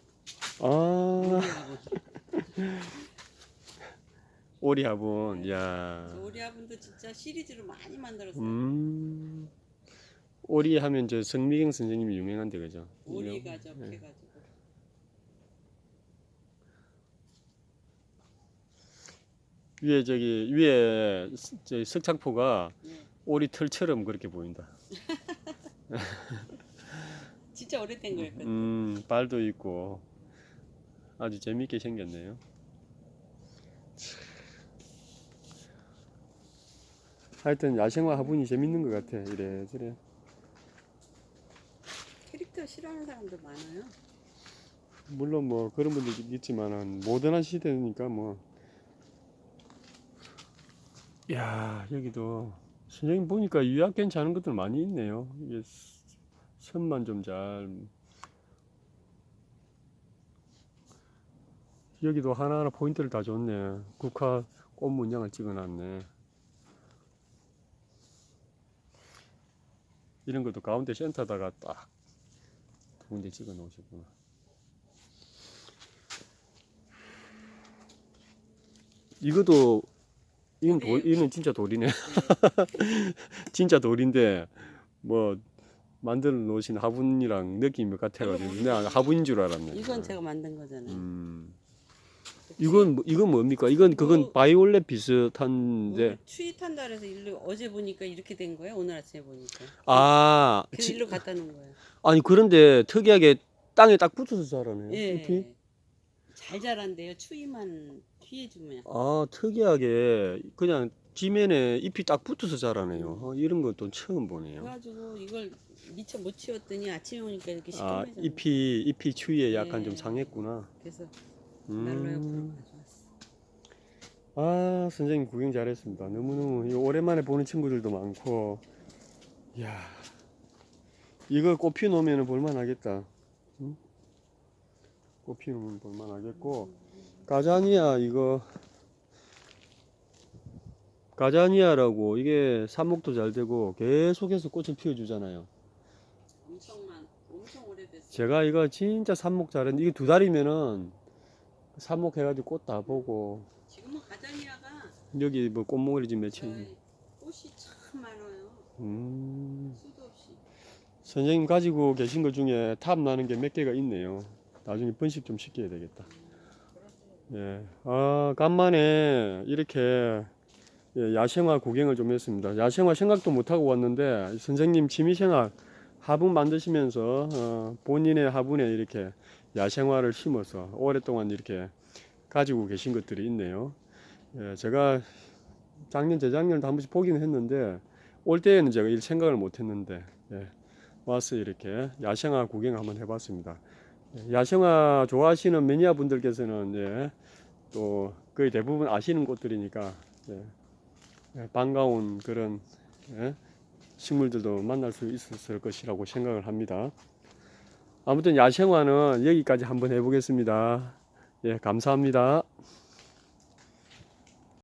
오리화분, 야. 오리아분도 진짜 시리즈로 많이 만들었어요. 오리 하면 저 성미경 선생님이 유명한데 그죠? 오리가 접해가지고. 위에 저기 석창포가 오리 털처럼 그렇게 보인다. 진짜 오래된 거였거든요. 발도 있고 아주 재밌게 생겼네요. 하여튼 야생화 화분이 재밌는 것 같아. 이래저래. 캐릭터 싫어하는 사람도 많아요. 물론 뭐 그런 분들도 있지만은 모던한 시대니까 뭐. 야, 여기도 선생님 보니까 유약 괜찮은 것들 많이 있네요. 이게 선만 좀 잘. 여기도 하나하나 포인트를 다 줬네. 국화 꽃 문양을 찍어놨네. 이런 것도 가운데 센터다가 딱 두 군데 찍어 놓으셨구나. 이것도 이건 이는 진짜 돌이네. 네. 진짜 돌인데 뭐 만들어 놓으신 화분이랑 느낌이 같아가지고 내가 화분인 줄 알았네. 이건 제가 만든 거잖아요. 이건 뭡니까? 이건 그건 바이올렛 비슷한데. 추위 탄다 그래서 일로 어제 보니까 이렇게 된 거예요. 오늘 아침에 보니까. 아, 그래서 일로 갖다 놓은 거예요. 아니 그런데 특이하게 땅에 딱 붙어서 자라네요. 예. 잎이? 잘 자란대요. 추위만 피해주면. 아, 특이하게 그냥 지면에 잎이 딱 붙어서 자라네요. 이런 것도 처음 보네요. 그래가지고 이걸 미처 못 치웠더니 아침에 오니까 이렇게 아, 시커매져. 잎이 추위에 약간 네. 좀 상했구나. 그래서 난로 옆으로 가져왔어. 아, 선생님 구경 잘했습니다. 너무너무 이거 오랜만에 보는 친구들도 많고. 이야, 이거 꽃 피우면 볼만하겠다. 응? 꽃 피우면 볼만하겠고. 가자니아 이거 가자니아라고 이게 삽목도 잘 되고 계속해서 꽃을 피워주잖아요. 엄청 오래됐어. 제가 이거 진짜 삽목 잘했는데 이게 2달이면은 삽목 해가지고 꽃 다 보고 지금은 가자니아가 여기 뭐 꽃몽울이 지금 맺혀 있네. 꽃이 참 많아요. 수도 없이. 선생님 가지고 계신 것 중에 탑 나는 게 몇 개가 있네요. 나중에 번식 좀 시켜야 되겠다. 예, 아 간만에 이렇게 야생화 구경을 좀 했습니다. 야생화 생각도 못 하고 왔는데 선생님 취미생활 화분 만드시면서 본인의 화분에 이렇게 야생화를 심어서 오랫동안 이렇게 가지고 계신 것들이 있네요. 예, 제가 작년 재작년도 한 번씩 보기는 했는데 올 때에는 제가 이 생각을 못 했는데 와서 이렇게 야생화 구경 한번 해봤습니다. 야생화 좋아하시는 매니아 분들께서는 또 거의 대부분 아시는 곳들이니까 반가운 그런 식물들도 만날 수 있었을 것이라고 생각을 합니다. 아무튼 야생화는 여기까지 한번 해보겠습니다. 감사합니다.